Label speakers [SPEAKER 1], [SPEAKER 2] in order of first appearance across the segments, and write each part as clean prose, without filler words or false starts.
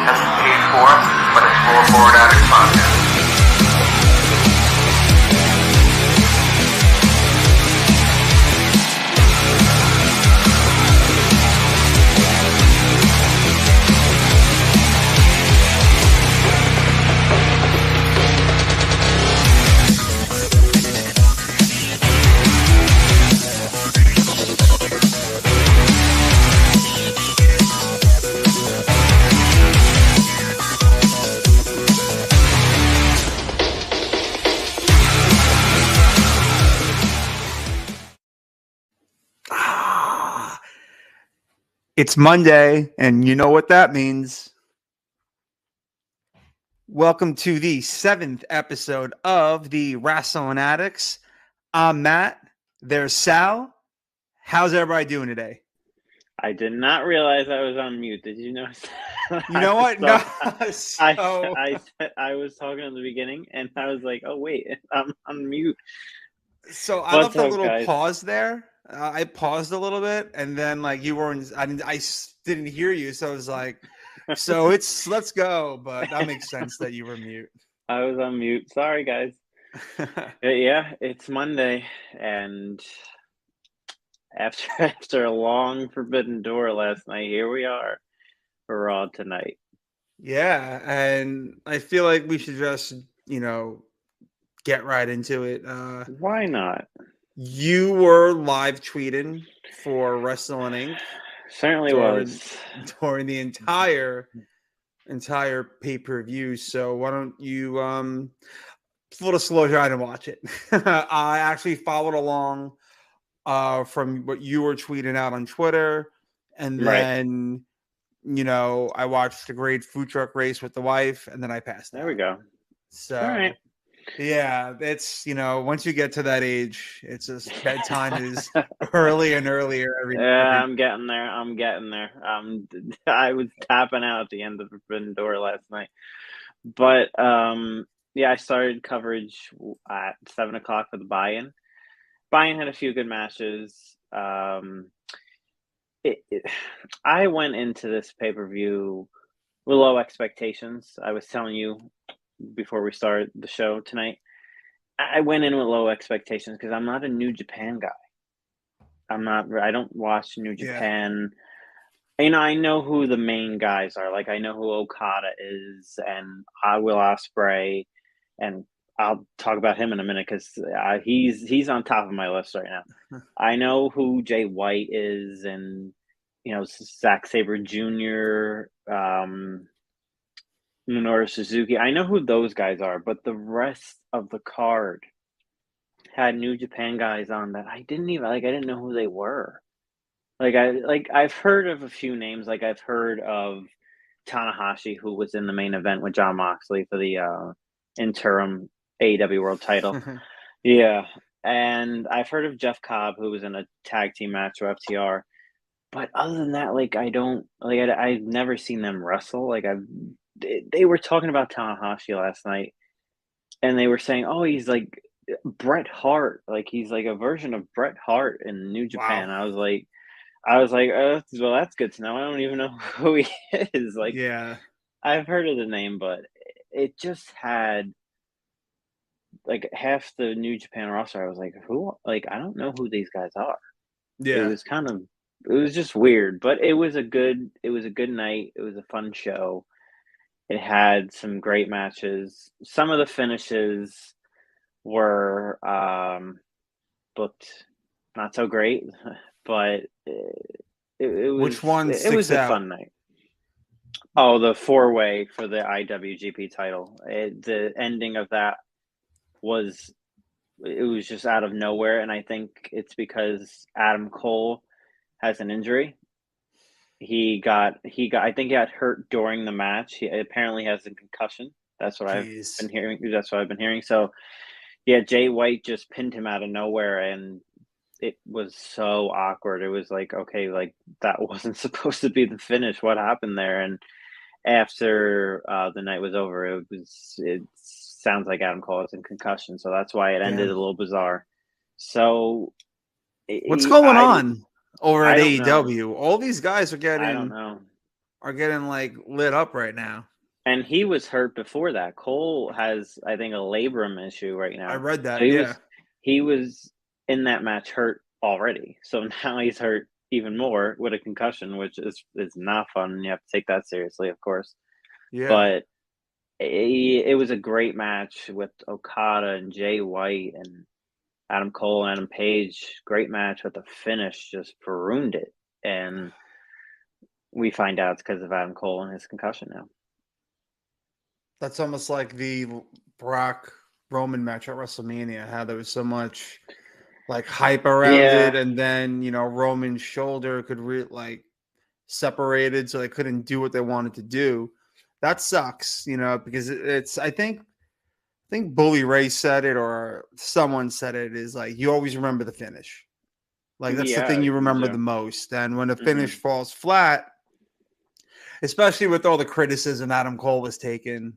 [SPEAKER 1] hasn't paid for, but it's floorboard added content.
[SPEAKER 2] It's Monday, and you know what that means. Welcome to the 7th episode of the Wrestling Addicts. I'm Matt. There's Sal. How's everybody doing today?
[SPEAKER 3] I did not realize I was on mute. Did you notice?
[SPEAKER 2] You know what? No.
[SPEAKER 3] I was talking in the beginning, and I was like, "Oh wait, I'm on mute."
[SPEAKER 2] So I left a little pause there. I paused a little bit, and then like you weren't. I didn't hear you, so I was like, "So let's go." But that makes sense that you were mute.
[SPEAKER 3] I was on mute. Sorry, guys. Yeah, it's Monday, and after a long Forbidden Door last night, here we are for Raw tonight.
[SPEAKER 2] Yeah, and I feel like we should just get right into it.
[SPEAKER 3] Why not?
[SPEAKER 2] You were live tweeting for Wrestling Inc.
[SPEAKER 3] Certainly was
[SPEAKER 2] during the entire pay-per-view. So why don't you full disclosure, I didn't watch it. I actually followed along from what you were tweeting out on Twitter, and then I watched the Great Food Truck Race with the wife, and then I passed out.
[SPEAKER 3] There we go.
[SPEAKER 2] So
[SPEAKER 3] all right.
[SPEAKER 2] Yeah, it's once you get to that age, it's just bedtime is earlier and earlier every day.
[SPEAKER 3] I'm getting there. I was tapping out at the end of the Forbidden Door last night. But I started coverage at 7:00 for the buy-in. Buy-in had a few good matches. I went into this pay-per-view with low expectations. I was telling you before we started the show tonight, I went in with low expectations because I'm not a New Japan guy. I don't watch New Japan. I know who the main guys are. Like, I know who Okada is and Will Ospreay, and I'll talk about him in a minute because he's on top of my list right now. I know who Jay White is, and Zack Sabre Jr., Minoru Suzuki. I know who those guys are, but the rest of the card had New Japan guys on that I didn't know who they were. I've heard of a few names. Like, I've heard of Tanahashi, who was in the main event with Jon Moxley for the interim AEW World Title. Yeah, and I've heard of Jeff Cobb, who was in a tag team match for FTR. But other than that, I've never seen them wrestle. They were talking about Tanahashi last night, and they were saying, "Oh, he's like Bret Hart. Like, he's like a version of Bret Hart in New Japan." Wow. I was like, well, that's good to know. I don't even know who he is. I've heard of the name, but it just had half the New Japan roster. I was like, who? I don't know who these guys are. Yeah, it was just weird, but it was a good night. It was a fun show. It had some great matches. Some of the finishes were booked not so great, but it was.
[SPEAKER 2] Which one sticks out?
[SPEAKER 3] It was a fun night. Oh, the 4-way for the IWGP title. The ending of that was just out of nowhere, and I think it's because Adam Cole has an injury. I think he got hurt during the match. He apparently has a concussion. That's what I've been hearing. So, yeah, Jay White just pinned him out of nowhere, and it was so awkward. It was like, okay, that wasn't supposed to be the finish. What happened there? And after the night was over, it sounds like Adam Cole has a concussion. So that's why it ended a little bizarre. So
[SPEAKER 2] what's going on over at AEW? All these guys are getting.
[SPEAKER 3] I don't know.
[SPEAKER 2] are getting like lit up right now.
[SPEAKER 3] And he was hurt before that. Cole has, I think, a labrum issue right
[SPEAKER 2] I
[SPEAKER 3] now.
[SPEAKER 2] read
[SPEAKER 3] So
[SPEAKER 2] that. Yeah.
[SPEAKER 3] he was in that match hurt already. So now he's hurt even more with a concussion, which is not fun. You have to take that seriously, of course.
[SPEAKER 2] Yeah.
[SPEAKER 3] But it was a great match with Okada and Jay White and Adam Cole and Adam Page. Great match, but the finish just ruined it. And we find out it's because of Adam Cole and his concussion now.
[SPEAKER 2] That's almost like the Brock Roman match at WrestleMania, how there was so much like hype around it,
[SPEAKER 3] Yeah.
[SPEAKER 2] and then Roman's shoulder could like separated, so they couldn't do what they wanted to do. That sucks, because it's I think Bully Ray said it or someone said it, is like you always remember the finish. Like that's the
[SPEAKER 3] Yeah,
[SPEAKER 2] thing you remember
[SPEAKER 3] yeah.
[SPEAKER 2] the most. And when a
[SPEAKER 3] Mhm.
[SPEAKER 2] finish falls flat, especially with all the criticism Adam Cole was taking,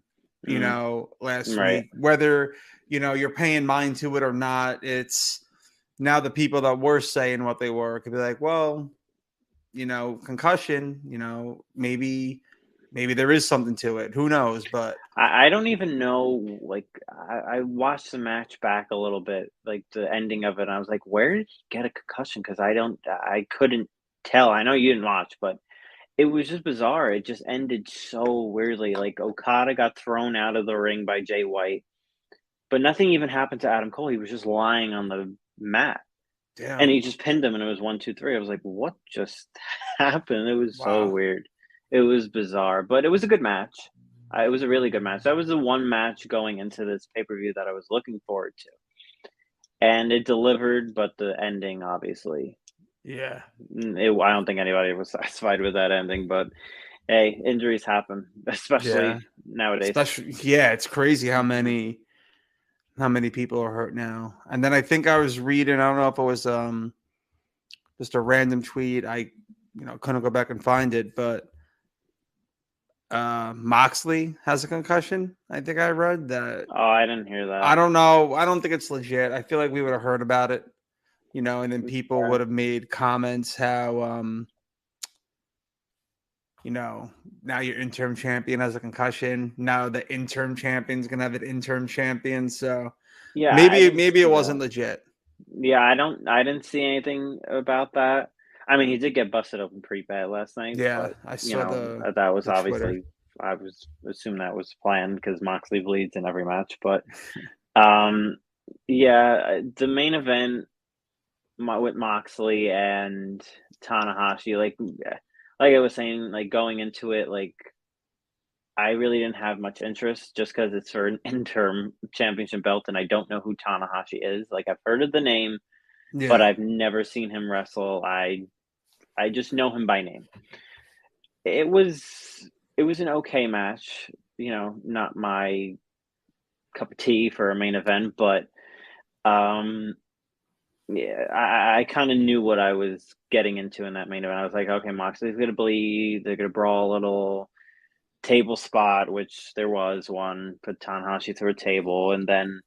[SPEAKER 2] last
[SPEAKER 3] Right.
[SPEAKER 2] week, whether, you're paying mind to it or not, it's now the people that were saying what they were could be like, well, concussion, maybe there is something to it. Who knows? But
[SPEAKER 3] I don't even know, like, I watched the match back a little bit, like, the ending of it, and I was like, "Where did he get a concussion?" Because I couldn't tell. I know you didn't watch, but it was just bizarre. It just ended so weirdly. Like, Okada got thrown out of the ring by Jay White, but nothing even happened to Adam Cole. He was just lying on the mat, and
[SPEAKER 2] damn,
[SPEAKER 3] he just pinned him, and it was 1, 2, 3. I was like, "What just happened?" It was so
[SPEAKER 2] wow,
[SPEAKER 3] weird. It was bizarre, but it was a good match. It was a really good match. That was the one match going into this pay-per-view that I was looking forward to, and it delivered, but the ending, obviously,
[SPEAKER 2] yeah,
[SPEAKER 3] I don't think anybody was satisfied with that ending, but hey, injuries happen,
[SPEAKER 2] yeah.
[SPEAKER 3] especially nowadays.
[SPEAKER 2] Especially, yeah, it's crazy how many people are hurt now. And then I think I was reading, I don't know if it was just a random tweet. I couldn't go back and find it, but Moxley has a concussion. I think I read that.
[SPEAKER 3] Oh, I didn't hear
[SPEAKER 2] I
[SPEAKER 3] that.
[SPEAKER 2] don't know. I don't think it's legit. I feel like we would have heard about it, and then people
[SPEAKER 3] Yeah.
[SPEAKER 2] would have made comments how now your interim champion has a concussion. Now the interim champion's gonna have an interim champion. So
[SPEAKER 3] Yeah, I
[SPEAKER 2] maybe
[SPEAKER 3] didn't
[SPEAKER 2] maybe it
[SPEAKER 3] see
[SPEAKER 2] wasn't
[SPEAKER 3] that.
[SPEAKER 2] legit.
[SPEAKER 3] Yeah, I didn't see anything about that. I mean, he did get busted open pretty bad last night,
[SPEAKER 2] Yeah,
[SPEAKER 3] but,
[SPEAKER 2] I saw the
[SPEAKER 3] that was
[SPEAKER 2] the Twitter.
[SPEAKER 3] obviously I was assume that was planned because Moxley bleeds in every match, but, um, yeah, the main event with Moxley and Tanahashi, like I was saying, like, going into it, like, I really didn't have much interest just because it's for an interim championship belt, and I don't know who Tanahashi is. Like, I've heard of the name, but
[SPEAKER 2] Yeah,
[SPEAKER 3] I've never seen him wrestle. I just know him by name. It was it was an okay match, not my cup of tea for a main event, but um yeah, I kind of knew what I was getting into in that main event. I was like, okay, Moxley's gonna bleed, they're gonna brawl a little table spot, which there was one, put Tanahashi through a table, and then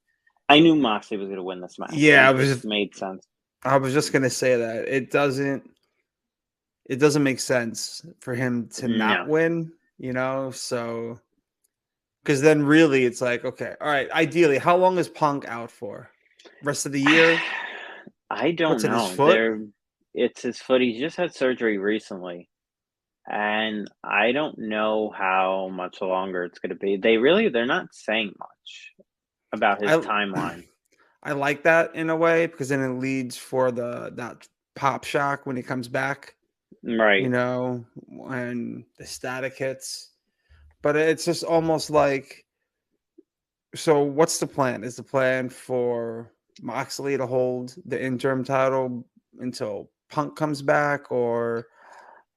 [SPEAKER 3] I knew Moxley was gonna win this match.
[SPEAKER 2] yeah.
[SPEAKER 3] It just made sense.
[SPEAKER 2] I was just gonna say that it doesn't make sense for him to not
[SPEAKER 3] No.
[SPEAKER 2] win. So because then really it's like, okay, all right. Ideally, how long is Punk out for? Rest of the year?
[SPEAKER 3] I don't
[SPEAKER 2] What's it? His
[SPEAKER 3] know.
[SPEAKER 2] foot?
[SPEAKER 3] It's his foot. He just had surgery recently, and I don't know how much longer it's going to be. They're not saying much about his
[SPEAKER 2] I
[SPEAKER 3] timeline.
[SPEAKER 2] I like that in a way because then it leads for that pop shock when he comes back.
[SPEAKER 3] Right.
[SPEAKER 2] When the static hits. But it's just almost like, so what's the plan? Is the plan for Moxley to hold the interim title until Punk comes back? Or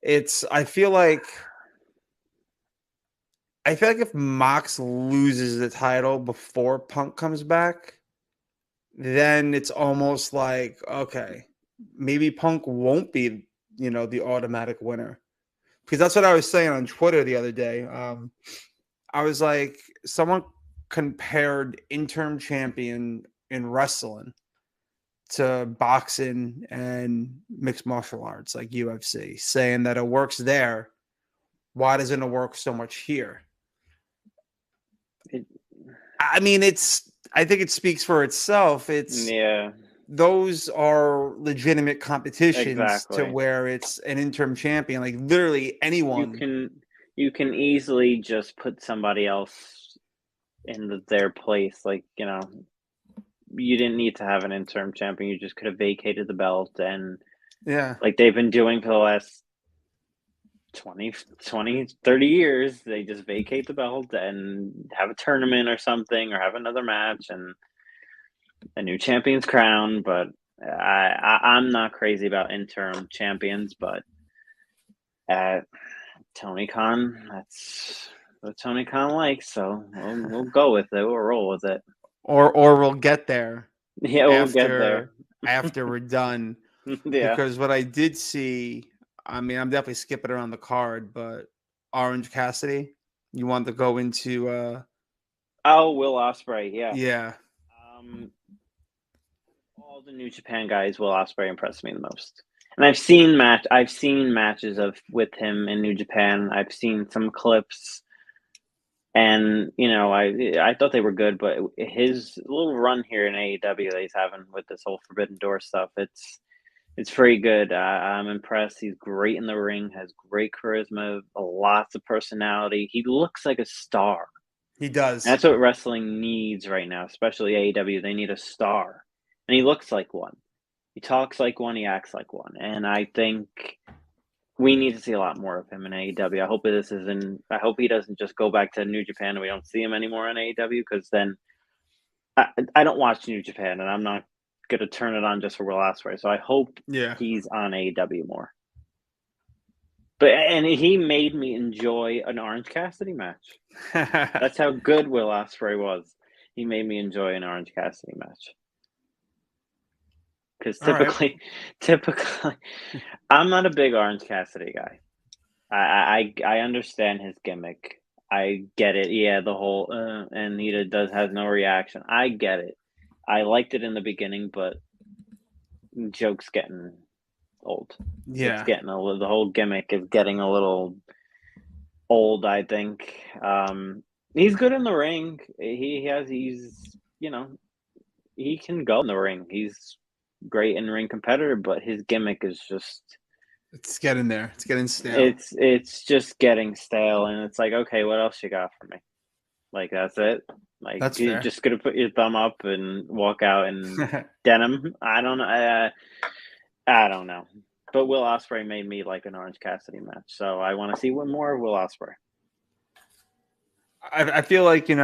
[SPEAKER 2] I feel like if Mox loses the title before Punk comes back, then it's almost like, okay, maybe Punk won't be, the automatic winner. Because that's what I was saying on Twitter the other day. I was like, someone compared interim champion in wrestling to boxing and mixed martial arts like UFC, saying that it works there, Why doesn't it work so much here?
[SPEAKER 3] It,
[SPEAKER 2] I mean, I think it speaks for itself.
[SPEAKER 3] yeah,
[SPEAKER 2] Those are legitimate competitions to
[SPEAKER 3] exactly.
[SPEAKER 2] where it's an interim champion. Like literally
[SPEAKER 3] You
[SPEAKER 2] anyone.
[SPEAKER 3] can easily just put somebody else in their place. Like, you didn't need to have an interim champion. You just could have vacated the belt, and
[SPEAKER 2] Yeah.
[SPEAKER 3] like they've been doing for the last 30 years, they just vacate the belt and have a tournament or something, or have another match and a new champion's crown. But I'm not crazy about interim champions, but Tony Khan, that's what Tony Khan likes, so we'll go with it. We'll roll with it.
[SPEAKER 2] Or we'll get there
[SPEAKER 3] Yeah, we'll get there.
[SPEAKER 2] after we're done.
[SPEAKER 3] Yeah.
[SPEAKER 2] Because what I did see, I mean, I'm definitely skipping around the card, but Orange Cassidy, you want to go into
[SPEAKER 3] Oh, Will Ospreay, yeah.
[SPEAKER 2] yeah.
[SPEAKER 3] All the New Japan guys, Will Ospreay impressed me the most. And I've seen matches with him in New Japan. I've seen some clips, and I thought they were good, but his little run here in AEW that he's having with this whole Forbidden Door stuff, it's very good. I'm impressed. He's great in the ring, has great charisma, lots of personality. He looks like a star.
[SPEAKER 2] He does.
[SPEAKER 3] And that's what wrestling needs right now, especially AEW. They need a star. And he looks like one. He talks like one. He acts like one. And I think we need to see a lot more of him in AEW. I hope he doesn't just go back to New Japan and we don't see him anymore in AEW, because then I don't watch New Japan, and I'm not going to turn it on just for Will Ospreay. So I hope he's on AEW more. And he made me enjoy an Orange Cassidy match. That's how good Will Ospreay was. He made me enjoy an Orange Cassidy match. Because typically, I'm not a big Orange Cassidy guy. I understand his gimmick. I get it. Yeah, the whole and he has no reaction. I get it. I liked it in the beginning, but joke's getting old.
[SPEAKER 2] Yeah,
[SPEAKER 3] It's getting the whole gimmick is getting a little old, I think. He's good in the ring. He can go in the ring. He's great in ring competitor, but his gimmick is just,
[SPEAKER 2] it's getting there. It's getting stale.
[SPEAKER 3] It's just getting stale, and it's like, okay, what else you got for me? Like, that's it. Like,
[SPEAKER 2] That's
[SPEAKER 3] you're
[SPEAKER 2] fair.
[SPEAKER 3] just gonna put your thumb up and walk out in denim? I don't know. I don't know. But Will Ospreay made me like an Orange Cassidy match, so I want to see more of Will Ospreay.
[SPEAKER 2] I feel like, being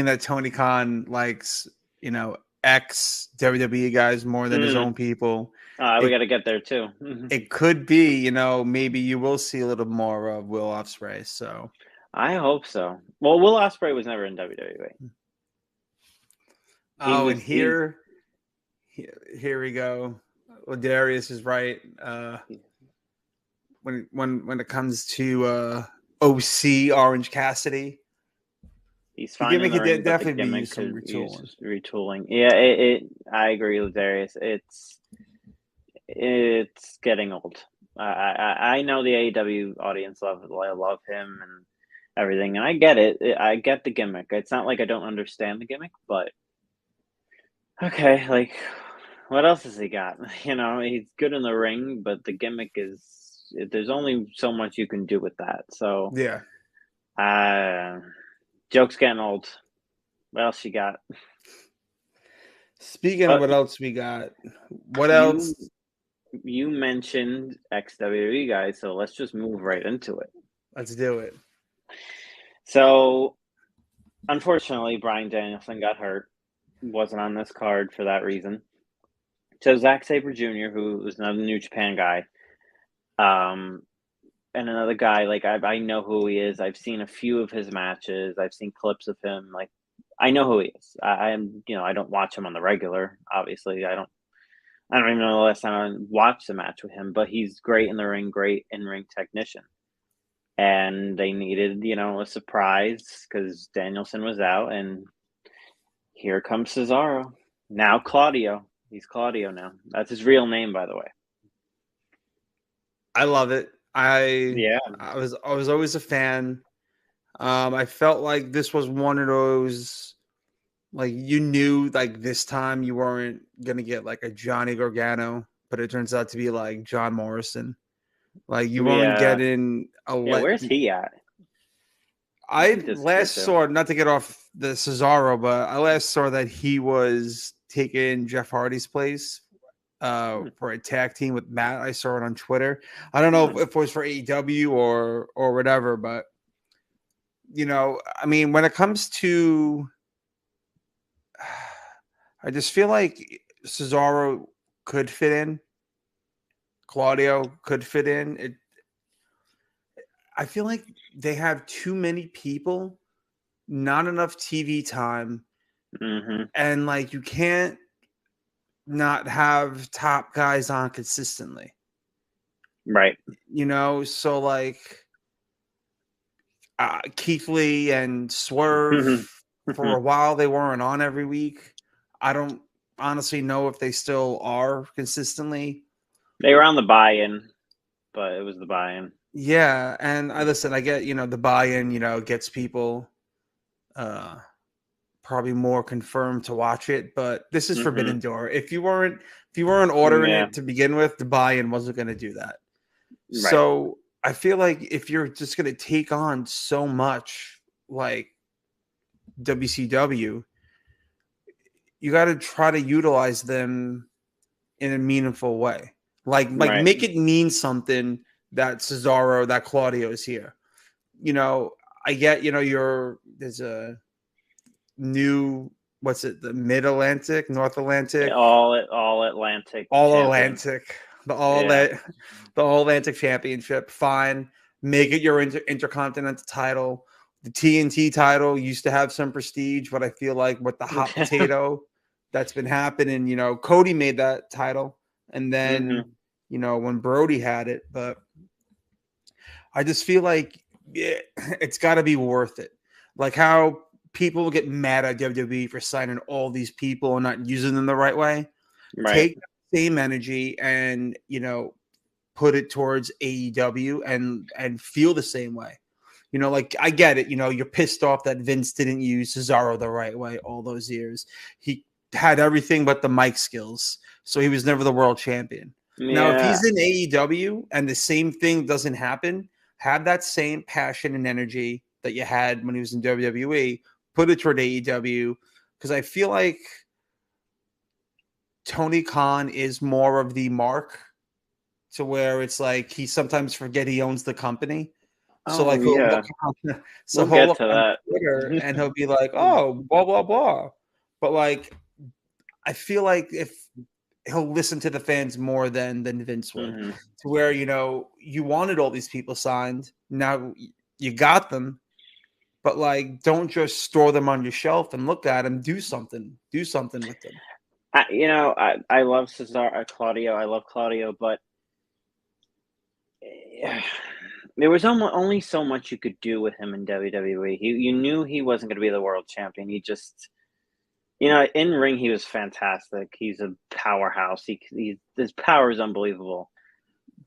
[SPEAKER 2] that Tony Khan likes, ex WWE guys more than his own people.
[SPEAKER 3] We got to get there too.
[SPEAKER 2] It could be, maybe you will see a little more of Will Ospreay. So
[SPEAKER 3] I hope so. Well, Will Ospreay was never in WWE.
[SPEAKER 2] And here we go. Well, Darius is right. When it comes to OC Orange Cassidy,
[SPEAKER 3] he's fine in the ring, but the gimmick could use retooling. Yeah, I agree with Darius. It's getting old. I know the AEW audience love him and everything, and I get it. I get the gimmick. It's not like I don't understand the gimmick, but okay, like, what else has he got? He's good in the ring, but the gimmick is, there's only so much you can do with that. So
[SPEAKER 2] yeah.
[SPEAKER 3] Joke's getting old. What else you got?
[SPEAKER 2] Speaking of what else we got, what else?
[SPEAKER 3] You mentioned ex-WWE guys, so let's just move right into it.
[SPEAKER 2] Let's do it.
[SPEAKER 3] So, unfortunately, Bryan Danielson got hurt. Wasn't on this card for that reason. So Zack Sabre Jr., who was another New Japan guy, and another guy, like, I know who he is. I've seen a few of his matches. I've seen clips of him. Like, I know who he is. I don't watch him on the regular. Obviously, I don't even know the last time I watched a match with him, but he's great in the ring, great in-ring technician. And they needed, a surprise because Danielson was out, and here comes Cesaro. Now Claudio. He's Claudio now. That's his real name, by the way.
[SPEAKER 2] I love it. I was always a fan. I felt like this was one of those, like, you knew like this time you weren't gonna get like a Johnny Gargano, but it turns out to be like John Morrison. Like you weren't
[SPEAKER 3] Yeah.
[SPEAKER 2] getting a
[SPEAKER 3] Yeah, where's he at?
[SPEAKER 2] I
[SPEAKER 3] He disappeared
[SPEAKER 2] last
[SPEAKER 3] too.
[SPEAKER 2] saw, not to get off the Cesaro, but I last saw that he was taking Jeff Hardy's place for a tag team with Matt. I saw it on Twitter. I don't know if it was for AEW or whatever, but you know, I mean, when it comes to, I just feel like Cesaro could fit in, Claudio could fit in. I feel like they have too many people, not enough TV time, and like you can't not have top guys on consistently.
[SPEAKER 3] Right.
[SPEAKER 2] You know, so like Keith Lee and Swerve, for a while they weren't on every week. I don't honestly know if they still are consistently.
[SPEAKER 3] They were on the buy-in, but it was the buy-in.
[SPEAKER 2] Yeah, and I get, you know, the buy-in, you know, gets people probably more confirmed to watch it, but this is Forbidden Door. If you weren't ordering it to begin with, the buy-in wasn't going to do that.
[SPEAKER 3] Right.
[SPEAKER 2] So I feel like if you're just going to take on so much like WCW, you got to try to utilize them in a meaningful way. Like make it mean something that Cesaro, that Claudio is here. You know, I get, you know, there's a new, what's it, the Mid-Atlantic, North Atlantic,
[SPEAKER 3] all Atlantic,
[SPEAKER 2] the All Atlantic Championship. Fine, make it your intercontinental title. The TNT title used to have some prestige, but I feel like with the hot potato that's been happening, you know, Cody made that title, and then you know, when Brody had it, but I just feel like it's got to be worth it. Like how people get mad at WWE for signing all these people and not using them the right way.
[SPEAKER 3] Right.
[SPEAKER 2] Take the same energy and, you know, put it towards AEW and feel the same way. You know, like I get it. You know, you're pissed off that Vince didn't use Cesaro the right way all those years. He had everything but the mic skills, so he was never the world champion. Now, if he's in AEW and the same thing doesn't happen, have that same passion and energy that you had when he was in WWE, put it toward AEW, because I feel like Tony Khan is more of the mark, to where it's like he sometimes forget he owns the company. So like he'll look on Twitter and he'll be like, "Oh, blah blah blah," but like I feel like if he'll listen to the fans more than Vince would, to where, you know, you wanted all these people signed, now you got them, but like don't just store them on your shelf and look at them. Do something with them.
[SPEAKER 3] I love Claudio. I love Claudio, but there was only so much you could do with him in WWE. You knew he wasn't going to be the world champion. He just, you know, in ring he was fantastic. He's a powerhouse. His power is unbelievable.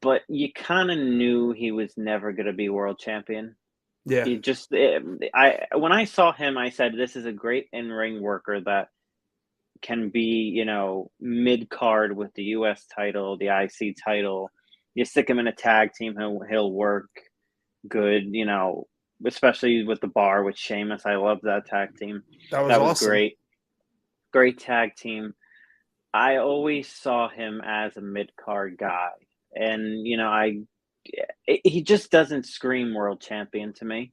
[SPEAKER 3] But you kind of knew he was never going to be world champion.
[SPEAKER 2] Yeah.
[SPEAKER 3] When I saw him, I said, this is a great in-ring worker that can be, you know, mid-card with the US title, the IC title. You stick him in a tag team, he'll work good, you know, especially with the Bar with Sheamus. I love that tag team.
[SPEAKER 2] That was awesome.
[SPEAKER 3] Great tag team. I always saw him as a mid-card guy. And, you know, he just doesn't scream world champion to me.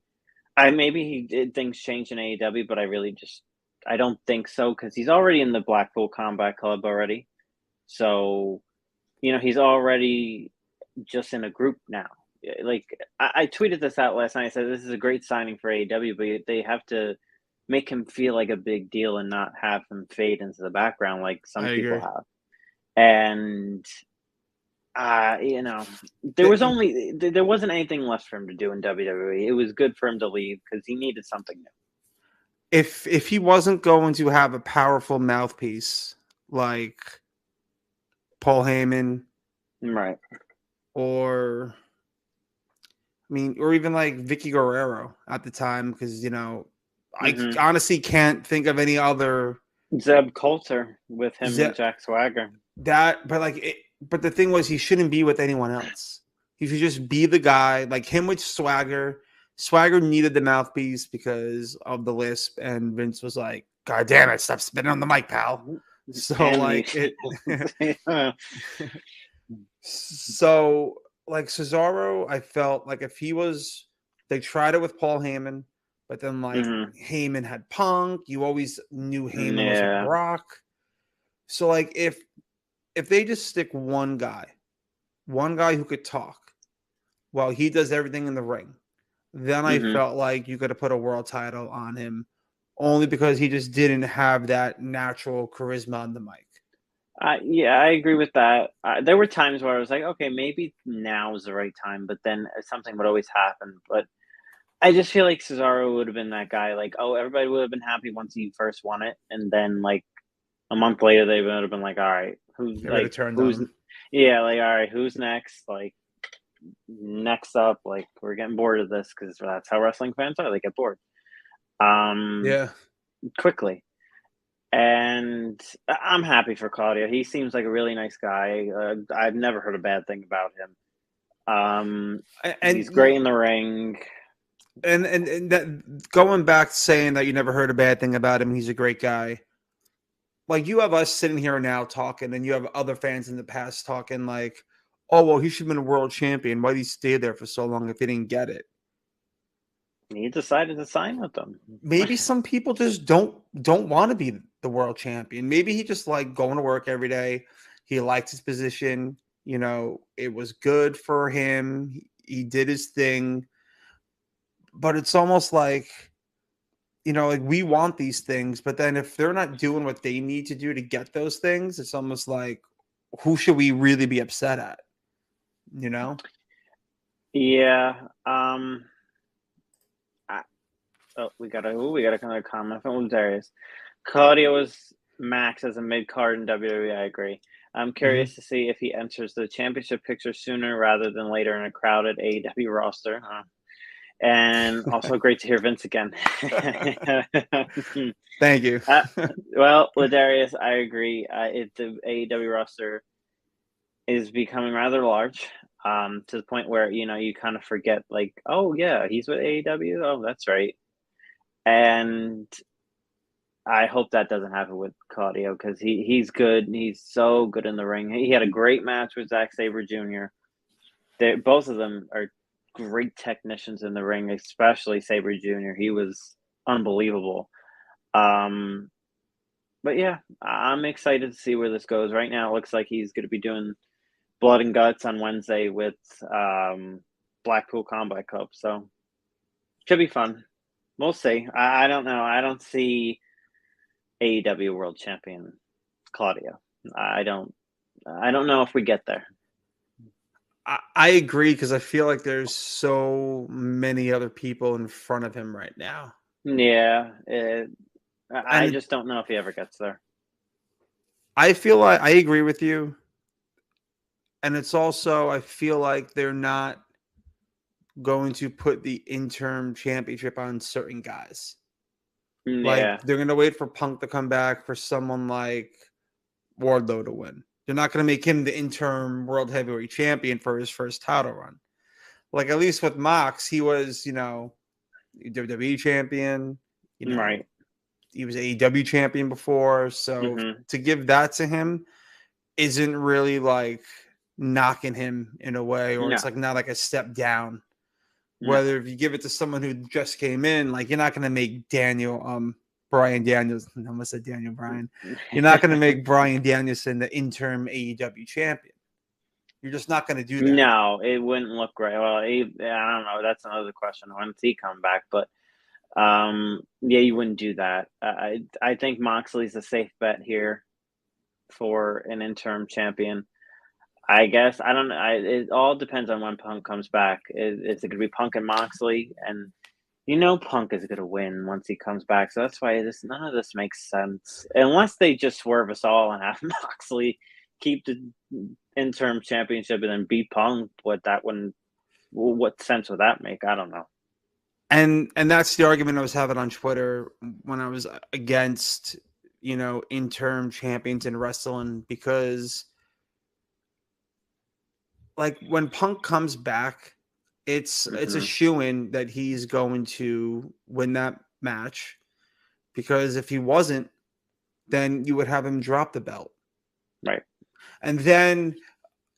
[SPEAKER 3] Maybe things change in AEW, but I don't think so, because he's already in the Blackpool Combat Club already. So, you know, he's already just in a group now. Like I tweeted this out last night. I said, this is a great signing for AEW, but they have to make him feel like a big deal and not have him fade into the background like some people have. And you know, there wasn't anything left for him to do in WWE. It was good for him to leave because he needed something new.
[SPEAKER 2] If he wasn't going to have a powerful mouthpiece like Paul Heyman,
[SPEAKER 3] right,
[SPEAKER 2] or I mean, or even like Vicky Guerrero at the time, because I
[SPEAKER 3] Mm-hmm.
[SPEAKER 2] honestly can't think of any other
[SPEAKER 3] Zeb Coulter with him
[SPEAKER 2] Ze-
[SPEAKER 3] and Jack Swagger.
[SPEAKER 2] that. But the thing was, he shouldn't be with anyone else. He should just be the guy, like him with Swagger. Swagger needed the mouthpiece because of the lisp, and Vince was like, "God damn it, stop spitting on the mic, pal." So
[SPEAKER 3] And
[SPEAKER 2] like
[SPEAKER 3] you,
[SPEAKER 2] it. So like Cesaro, I felt like if he was, they tried it with Paul Heyman, but then like
[SPEAKER 3] mm-hmm.
[SPEAKER 2] Heyman had Punk. You always knew Heyman was with
[SPEAKER 3] Yeah.
[SPEAKER 2] Brock. So like if they just stick one guy who could talk while he does everything in the ring, then I
[SPEAKER 3] Mm-hmm.
[SPEAKER 2] felt like you could have put a world title on him only because he just didn't have that natural charisma on the mic.
[SPEAKER 3] Yeah, I agree with that. There were times where I was like, okay, maybe now is the right time, but then something would always happen. But I just feel like Cesaro would have been that guy. Like, oh, everybody would have been happy once he first won it, and then like a month later, they would have been like, all right,
[SPEAKER 2] They would have turned on him.
[SPEAKER 3] yeah, like, all right, who's next? Like, next up, like, we're getting bored of this because that's how wrestling fans are. They get bored
[SPEAKER 2] Yeah.
[SPEAKER 3] quickly. And I'm happy for Claudio. He seems like a really nice guy. I've never heard a bad thing about him. He's great in the ring.
[SPEAKER 2] And that going back saying that you never heard a bad thing about him, he's a great guy. Like you have us sitting here now talking, and you have other fans in the past talking like, "Oh well, he should have been a world champion. Why did he stay there for so long if he didn't get it?"
[SPEAKER 3] He decided to sign with them.
[SPEAKER 2] Maybe some people just don't want to be the world champion. Maybe he just like going to work every day. He liked his position. It was good for him. He did his thing. But it's almost like like we want these things, but then if they're not doing what they need to do to get those things, it's almost like who should we really be upset at?
[SPEAKER 3] Yeah. We got another comment from Darius. Claudio was max as a mid card in WWE. I agree. I'm curious to see if he enters the championship picture sooner rather than later in a crowded AEW roster. And also great to hear Vince again.
[SPEAKER 2] Thank you.
[SPEAKER 3] Well, Ladarius, I agree. The AEW roster is becoming rather large, to the point where you kind of forget, like, oh yeah, he's with AEW. Oh, that's right. And I hope that doesn't happen with Claudio because he's good. He's so good in the ring. He had a great match with Zack Sabre Jr. Both of them are great technicians in the ring, especially Sabre Jr. He was unbelievable. But yeah, I'm excited to see where this goes. Right now, it looks like he's going to be doing Blood and Guts on Wednesday with Blackpool Combat Club. So should be fun. We'll see. I don't know. I don't see AEW World Champion Claudio. I don't know if we get there.
[SPEAKER 2] I agree because I feel like there's so many other people in front of him right now.
[SPEAKER 3] Yeah, I just don't know if he ever gets there.
[SPEAKER 2] I feel like I agree with you. And it's also, I feel like they're not going to put the interim championship on certain guys.
[SPEAKER 3] Yeah.
[SPEAKER 2] Like they're going to wait for Punk to come back for someone like Wardlow to win. They're not going to make him the interim world heavyweight champion for his first title run. Like at least with Mox, he was, WWE champion.
[SPEAKER 3] Right.
[SPEAKER 2] He was AEW champion before. So to give that to him isn't really like knocking him in a way, or it's like not like a step down. Whether if you give it to someone who just came in, like you're not going to make Brian Daniels. I almost said Daniel Bryan. You're not going to make Brian Danielson the interim AEW champion. You're just not going to do that.
[SPEAKER 3] No, it wouldn't look right. Well, I don't know. That's another question. When's he come back? But yeah, you wouldn't do that. I think Moxley's a safe bet here for an interim champion. I guess I don't know. It all depends on when Punk comes back. Is it going to be Punk and Moxley? And Punk is going to win once he comes back. So that's why none of this makes sense unless they just swerve us all and have Moxley keep the interim championship and then beat Punk. But that wouldn't what sense would that make? I don't know.
[SPEAKER 2] And that's the argument I was having on Twitter when I was against, interim champions in wrestling, because like when Punk comes back, it's a shoo-in that he's going to win that match, because if he wasn't, then you would have him drop the belt.
[SPEAKER 3] Right.
[SPEAKER 2] And then,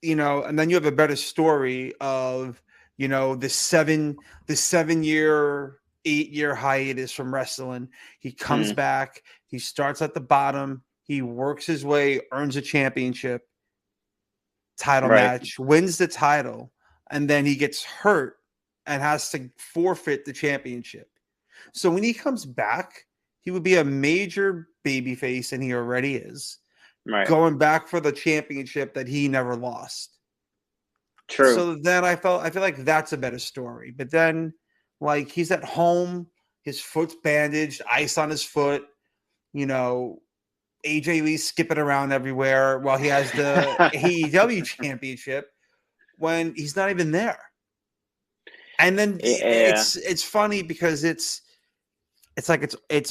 [SPEAKER 2] and then you have a better story of, the 7-year, 8-year hiatus from wrestling. He comes back, he starts at the bottom, he works his way, earns a championship, title match, wins the title, and then he gets hurt and has to forfeit the championship. So when he comes back, he would be a major babyface, and he already is.
[SPEAKER 3] Right.
[SPEAKER 2] Going back for the championship that he never lost.
[SPEAKER 3] True.
[SPEAKER 2] So then I feel like that's a better story. But then, like, he's at home, his foot's bandaged, ice on his foot, AJ Lee skipping around everywhere while he has the AEW championship when he's not even there. And then it's funny because it's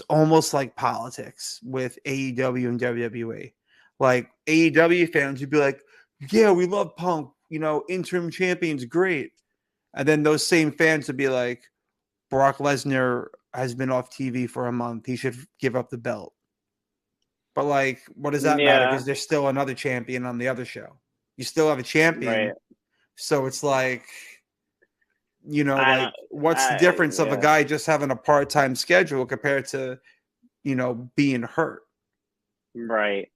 [SPEAKER 2] almost like politics with AEW and WWE. Like, AEW fans would be like, yeah, we love Punk, interim champion's great. And then those same fans would be like, Brock Lesnar has been off TV for a month, he should give up the belt. But like, what does that matter? Because there's still another champion on the other show. You still have a champion. Right. So it's like, what's the difference of a guy just having a part-time schedule compared to, being hurt?
[SPEAKER 3] Right.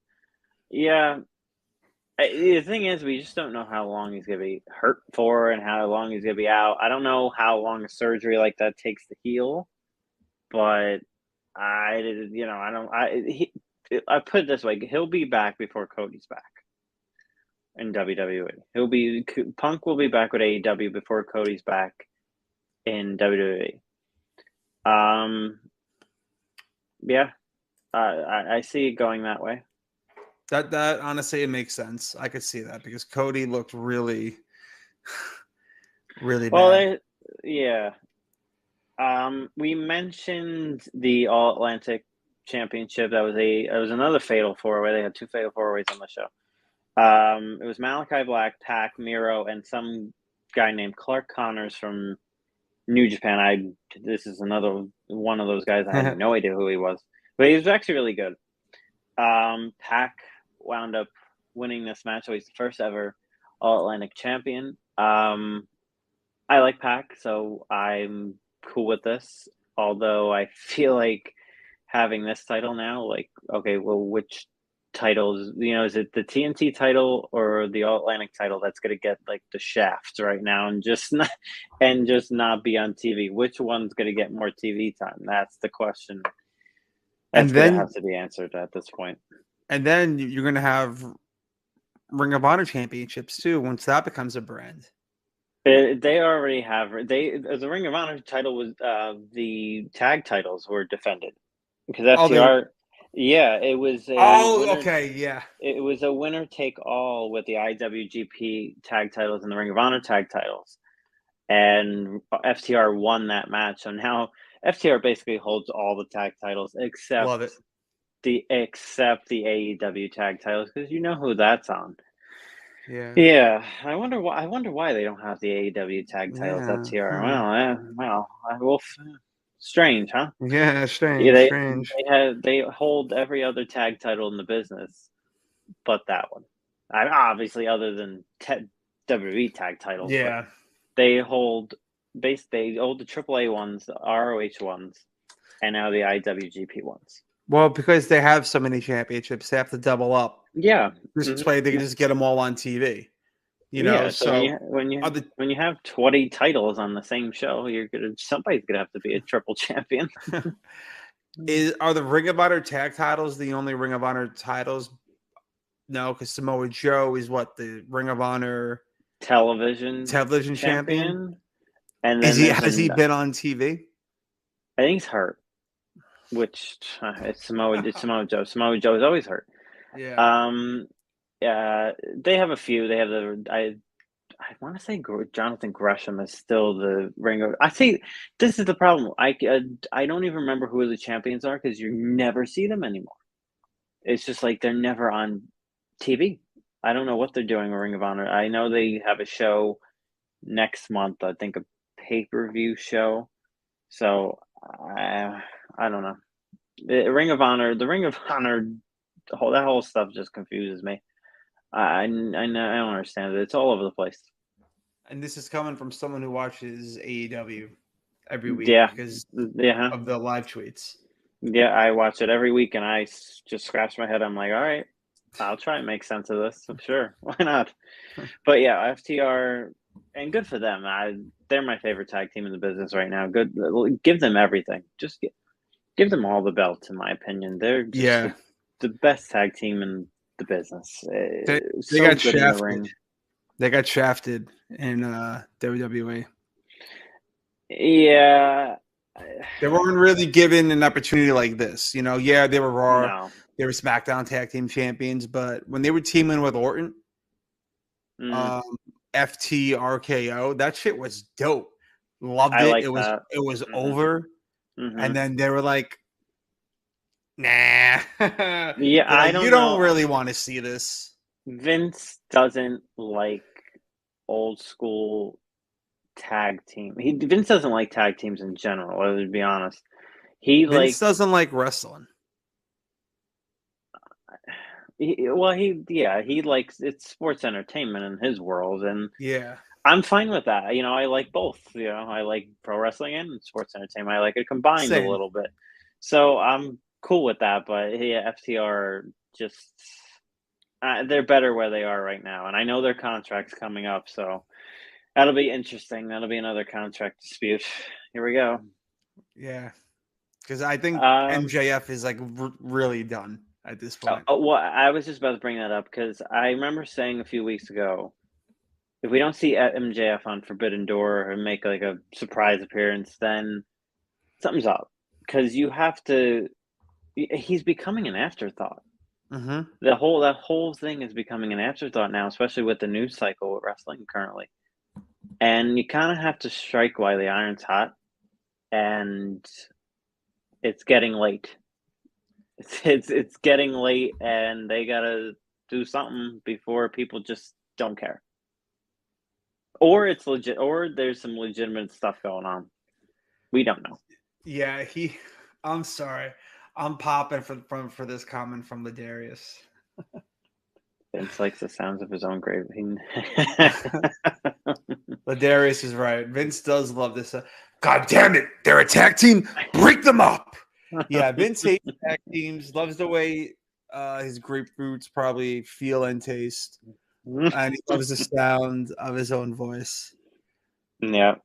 [SPEAKER 3] Yeah. The thing is, we just don't know how long he's going to be hurt for and how long he's going to be out. I don't know how long a surgery like that takes to heal, but I put it this way: he'll be back before Cody's back in WWE. Punk will be back with AEW before Cody's back in WWE. Yeah, I see it going that way.
[SPEAKER 2] That honestly, it makes sense. I could see that because Cody looked really, really bad.
[SPEAKER 3] We mentioned the All Atlantic Championship. That was another Fatal 4-Way. They had 2 Fatal 4-Ways on the show. It was Malachi Black, Pac, Miro, and some guy named Clark Connors from New Japan. This is another one of those guys. I had no idea who he was, but he was actually really good. Pac wound up winning this match, so he's the first ever All-Atlantic champion. I like Pac, so I'm cool with this, although I feel like having this title now, like, okay, well, which titles, is it the TNT title or the All-Atlantic title that's going to get like the shafts right now and just not be on TV? Which one's going to get more TV time? That's the question. That's going to have to be answered at this point.
[SPEAKER 2] And then you're going to have Ring of Honor championships too once that becomes a brand.
[SPEAKER 3] They already have. The Ring of Honor title was the tag titles were defended because FTR. It was. It was a winner take all with the IWGP tag titles and the Ring of Honor tag titles, and FTR won that match. So now FTR basically holds all the tag titles except the AEW tag titles, because you know who that's on. Yeah. I wonder why they don't have the AEW tag titles FTR. Well, strange, huh?
[SPEAKER 2] Yeah, strange.
[SPEAKER 3] They hold every other tag title in the business, but that one. Obviously, other than WWE tag titles.
[SPEAKER 2] Yeah.
[SPEAKER 3] They hold the AAA ones, the ROH ones, and now the IWGP ones.
[SPEAKER 2] Well, because they have so many championships, they have to double up.
[SPEAKER 3] Yeah.
[SPEAKER 2] This way they can just get them all on TV.
[SPEAKER 3] So when you have 20 titles on the same show, somebody's gonna have to be a triple champion.
[SPEAKER 2] Are the Ring of Honor tag titles the only Ring of Honor titles? No, because Samoa Joe is the Ring of Honor
[SPEAKER 3] television
[SPEAKER 2] champion.
[SPEAKER 3] And then
[SPEAKER 2] has he been on TV?
[SPEAKER 3] I think he's hurt. Which it's Samoa Joe. Samoa Joe is always hurt.
[SPEAKER 2] Yeah.
[SPEAKER 3] They have a few. They have I want to say Jonathan Gresham is still the Ring of. I see. This is the problem. I don't even remember who the champions are because you never see them anymore. It's just like they're never on TV. I don't know what they're doing with Ring of Honor. I know they have a show next month. I think a pay-per-view show. So I don't know. The Ring of Honor, that whole stuff just confuses me. I don't understand it. It's all over the place.
[SPEAKER 2] And this is coming from someone who watches AEW every week
[SPEAKER 3] Yeah,
[SPEAKER 2] because
[SPEAKER 3] yeah,
[SPEAKER 2] of the live tweets.
[SPEAKER 3] yeah. I watch it every week, and I just scratch my head. I'm like, all right, I'll try and make sense of this. Sure, why not? But yeah, FTR, and good for them. They're my favorite tag team in the business right now. Good, give them everything. Just give them all the belts, in my opinion. They're just
[SPEAKER 2] Yeah,
[SPEAKER 3] the best tag team in the business.
[SPEAKER 2] they
[SPEAKER 3] So
[SPEAKER 2] got
[SPEAKER 3] good in the
[SPEAKER 2] shafted.
[SPEAKER 3] ring.
[SPEAKER 2] They got shafted in WWE.
[SPEAKER 3] Yeah.
[SPEAKER 2] They weren't really given an opportunity like this. You know, yeah, they were Raw,
[SPEAKER 3] No.
[SPEAKER 2] they were SmackDown Tag Team Champions, but when they were teaming with Orton,
[SPEAKER 3] Mm,
[SPEAKER 2] FTRKO, that shit was dope. Loved
[SPEAKER 3] I
[SPEAKER 2] it.
[SPEAKER 3] like that.
[SPEAKER 2] It was
[SPEAKER 3] Hmm.
[SPEAKER 2] over,
[SPEAKER 3] Hmm.
[SPEAKER 2] and then they were like, "Nah,
[SPEAKER 3] Yeah,
[SPEAKER 2] you know,
[SPEAKER 3] I
[SPEAKER 2] you
[SPEAKER 3] don't
[SPEAKER 2] don't
[SPEAKER 3] know.
[SPEAKER 2] really want to see this."
[SPEAKER 3] Vince doesn't like old school tag team. Vince doesn't like tag teams in general, to be honest. He
[SPEAKER 2] Vince
[SPEAKER 3] likes
[SPEAKER 2] doesn't like wrestling.
[SPEAKER 3] he likes it's sports entertainment in his world, and
[SPEAKER 2] Yeah,
[SPEAKER 3] I'm fine with that. I like both. I like pro wrestling and sports entertainment. I like it combined a
[SPEAKER 2] same.
[SPEAKER 3] little bit. So I'm cool with that. But yeah, FTR just they're better where they are right now, and I know their contract's coming up, so that'll be interesting. That'll be another contract dispute. Here we go.
[SPEAKER 2] Yeah, because I think
[SPEAKER 3] Um,
[SPEAKER 2] MJF is like really done at this point.
[SPEAKER 3] well, I was just about to bring that up because I remember saying a few weeks ago, if we don't see MJF on Forbidden Door and make like a surprise appearance, then something's up. Because you have to. He's becoming an afterthought.
[SPEAKER 2] Mm-hmm.
[SPEAKER 3] That whole thing is becoming an afterthought now, especially with the news cycle with wrestling currently. And you kind of have to strike while the iron's hot, and it's getting late. It's getting late, and they gotta do something before people just don't care. Or it's legit, or there's some legitimate stuff going on. We don't know.
[SPEAKER 2] Yeah, I'm sorry. I'm popping for this comment from Ladarius.
[SPEAKER 3] Vince likes the sounds of his own grave.
[SPEAKER 2] Ladarius is right. Vince does love this. God damn it, they're a tag team. Break them up. Yeah, Vince hates tag teams. Loves the way his grapefruits probably feel and taste, and he loves the sound of his own voice.
[SPEAKER 3] Yeah,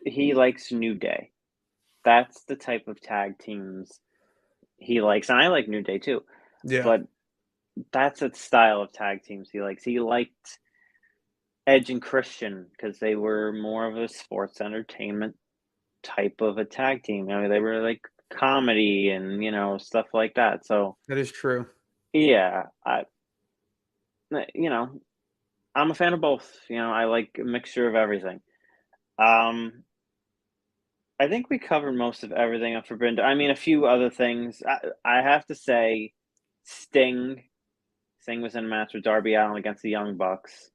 [SPEAKER 3] he likes New Day. That's the type of tag teams he likes, and I like New Day too.
[SPEAKER 2] Yeah,
[SPEAKER 3] But that's a style of tag teams he likes. He liked Edge and Christian because they were more of a sports entertainment type of a tag team. They were like comedy and stuff like that. So
[SPEAKER 2] that is true.
[SPEAKER 3] yeah, you know, I'm a fan of both. I like a mixture of everything. Um, I think we covered most of everything on Forbidden. I mean, a few other things. I have to say, Sting. Sting was in a match with Darby Allin against the Young Bucks.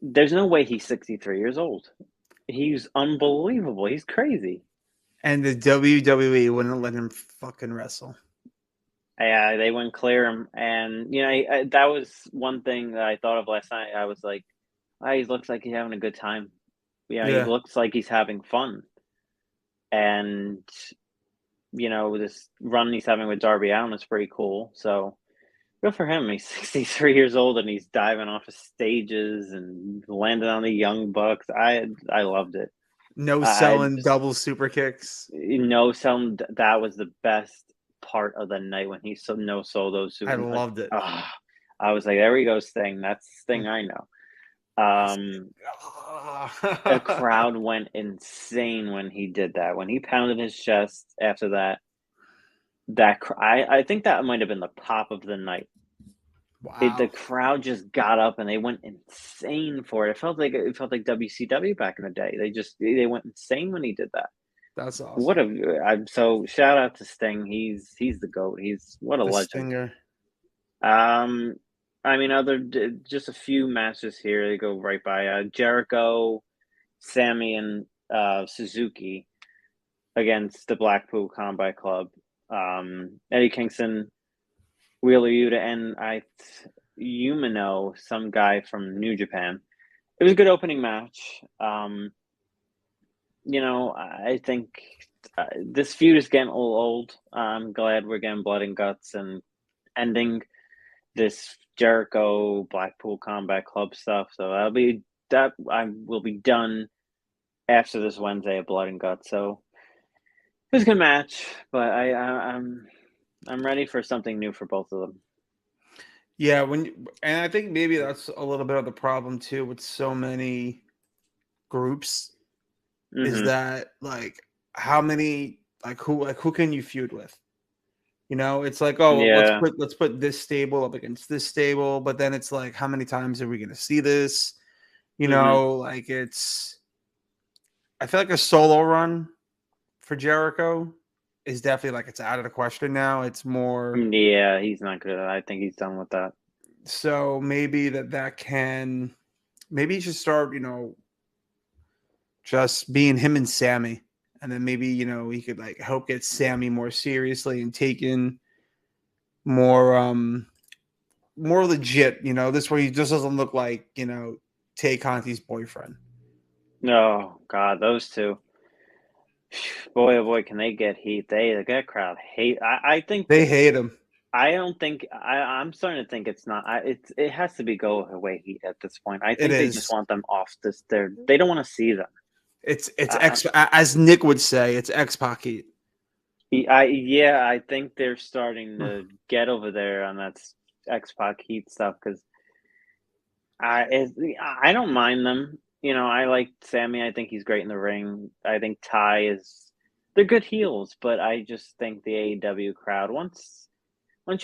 [SPEAKER 3] There's no way he's 63 years old. He's unbelievable. He's crazy.
[SPEAKER 2] And the WWE wouldn't let him fucking wrestle.
[SPEAKER 3] Yeah, they wouldn't clear him, and that was one thing that I thought of last night. I was like, oh, he looks like he's having a good time. He
[SPEAKER 2] Yeah,
[SPEAKER 3] looks like he's having fun, and this run he's having with Darby Allin is pretty cool. So good for him. He's 63 years old and he's diving off of stages and landing on the Young Bucks. I loved it.
[SPEAKER 2] no
[SPEAKER 3] I
[SPEAKER 2] selling
[SPEAKER 3] just
[SPEAKER 2] double super kicks.
[SPEAKER 3] that was the best part of the night when he no sold those
[SPEAKER 2] I
[SPEAKER 3] super.
[SPEAKER 2] loved it.
[SPEAKER 3] I was like, there he goes, Sting. That's Sting I know. The crowd went insane when he did that. When he pounded his chest after that, I think that might have been the pop of the night. The
[SPEAKER 2] Wow.
[SPEAKER 3] crowd just got up and they went insane for it. It felt like WCW back in the day. They went insane when he did that.
[SPEAKER 2] That's
[SPEAKER 3] What
[SPEAKER 2] awesome.
[SPEAKER 3] a I'm so shout out to Sting. He's the GOAT. He's what a
[SPEAKER 2] The
[SPEAKER 3] legend.
[SPEAKER 2] Stinger.
[SPEAKER 3] Um, I mean, just a few matches here. They go right by Jericho, Sammy, and Suzuki against the Blackpool Combat Club. Eddie Kingston, Wheeler Yuta, and Umino, some guy from New Japan. It was a good opening match. I think this feud is getting a little old. I'm glad we're getting blood and guts and ending this Jericho Blackpool Combat Club stuff. So I will be done after this Wednesday of Blood and Guts. So it was a good match, but I'm ready for something new for both of them.
[SPEAKER 2] Yeah, and I think maybe that's a little bit of the problem too with so many groups is
[SPEAKER 3] Mm-hmm.
[SPEAKER 2] that like how many who can you feud with? You know, it's like, oh, well,
[SPEAKER 3] Yeah.
[SPEAKER 2] let's put this stable up against this stable, but then it's like, how many times are we going to see this? You
[SPEAKER 3] Mm-hmm.
[SPEAKER 2] know, like I feel like a solo run for Jericho is definitely like it's out of the question now. It's more
[SPEAKER 3] Yeah, he's not good. I think he's done with that.
[SPEAKER 2] so maybe maybe you should start, just being him and Sammy, and then maybe he could like help get Sammy more seriously and taken more legit. This way he just doesn't look like Tay Conti's boyfriend.
[SPEAKER 3] Oh God, those two. Boy, oh boy, can they get heat? The that crowd hate. I think
[SPEAKER 2] They hate him.
[SPEAKER 3] I don't think I'm starting to think it's not. It has to be go away heat at this point. I
[SPEAKER 2] It
[SPEAKER 3] think they just
[SPEAKER 2] is.
[SPEAKER 3] want them off this. They don't want to see them.
[SPEAKER 2] It's
[SPEAKER 3] Uh,
[SPEAKER 2] X, as Nick would say, it's X Pac heat.
[SPEAKER 3] yeah, I think they're starting
[SPEAKER 2] Hmm.
[SPEAKER 3] to get over there on that X Pac heat stuff because I don't mind them. I like Sammy. I think he's great in the ring. I think they're good heels, but I just think the AEW crowd once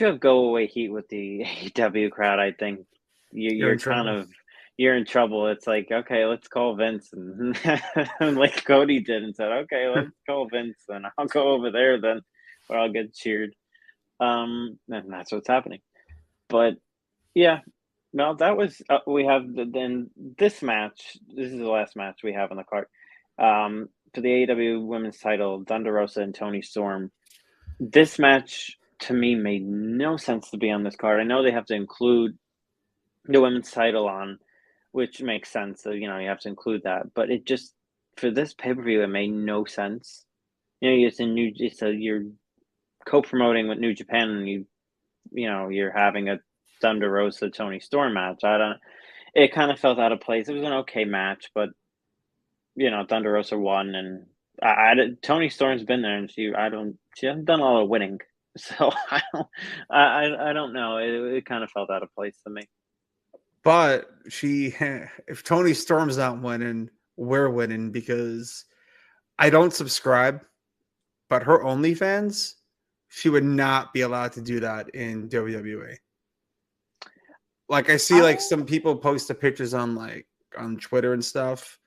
[SPEAKER 3] you have go away heat with the AEW crowd, I think
[SPEAKER 2] You're
[SPEAKER 3] you're
[SPEAKER 2] in
[SPEAKER 3] kind
[SPEAKER 2] trouble.
[SPEAKER 3] of you're in trouble. It's like, okay, let's call Vince, and like Cody did and said, okay, let's call Vince, and I'll go over there then, where I'll get cheered. And that's what's happening. But yeah, no, that was we have then this match. This is the last match we have on the card. For the AEW Women's Title, Thunder Rosa and Tony Storm. This match to me made no sense to be on this card. I know they have to include the women's title on, which makes sense. So you have to include that, but it just for this pay per view it made no sense. You're co-promoting with New Japan, and you're having a Thunder Rosa Tony Storm match. I don't. It kind of felt out of place. It was an okay match, but Thunder Rosa won, and Tony Storm's been there, and she hasn't done a lot of winning, so I don't know. It kind of felt out of place to me.
[SPEAKER 2] But if Tony Storm's not winning, we're winning because I don't subscribe. But her OnlyFans, she would not be allowed to do that in WWE. Like I see, like some people post the pictures on Twitter and stuff.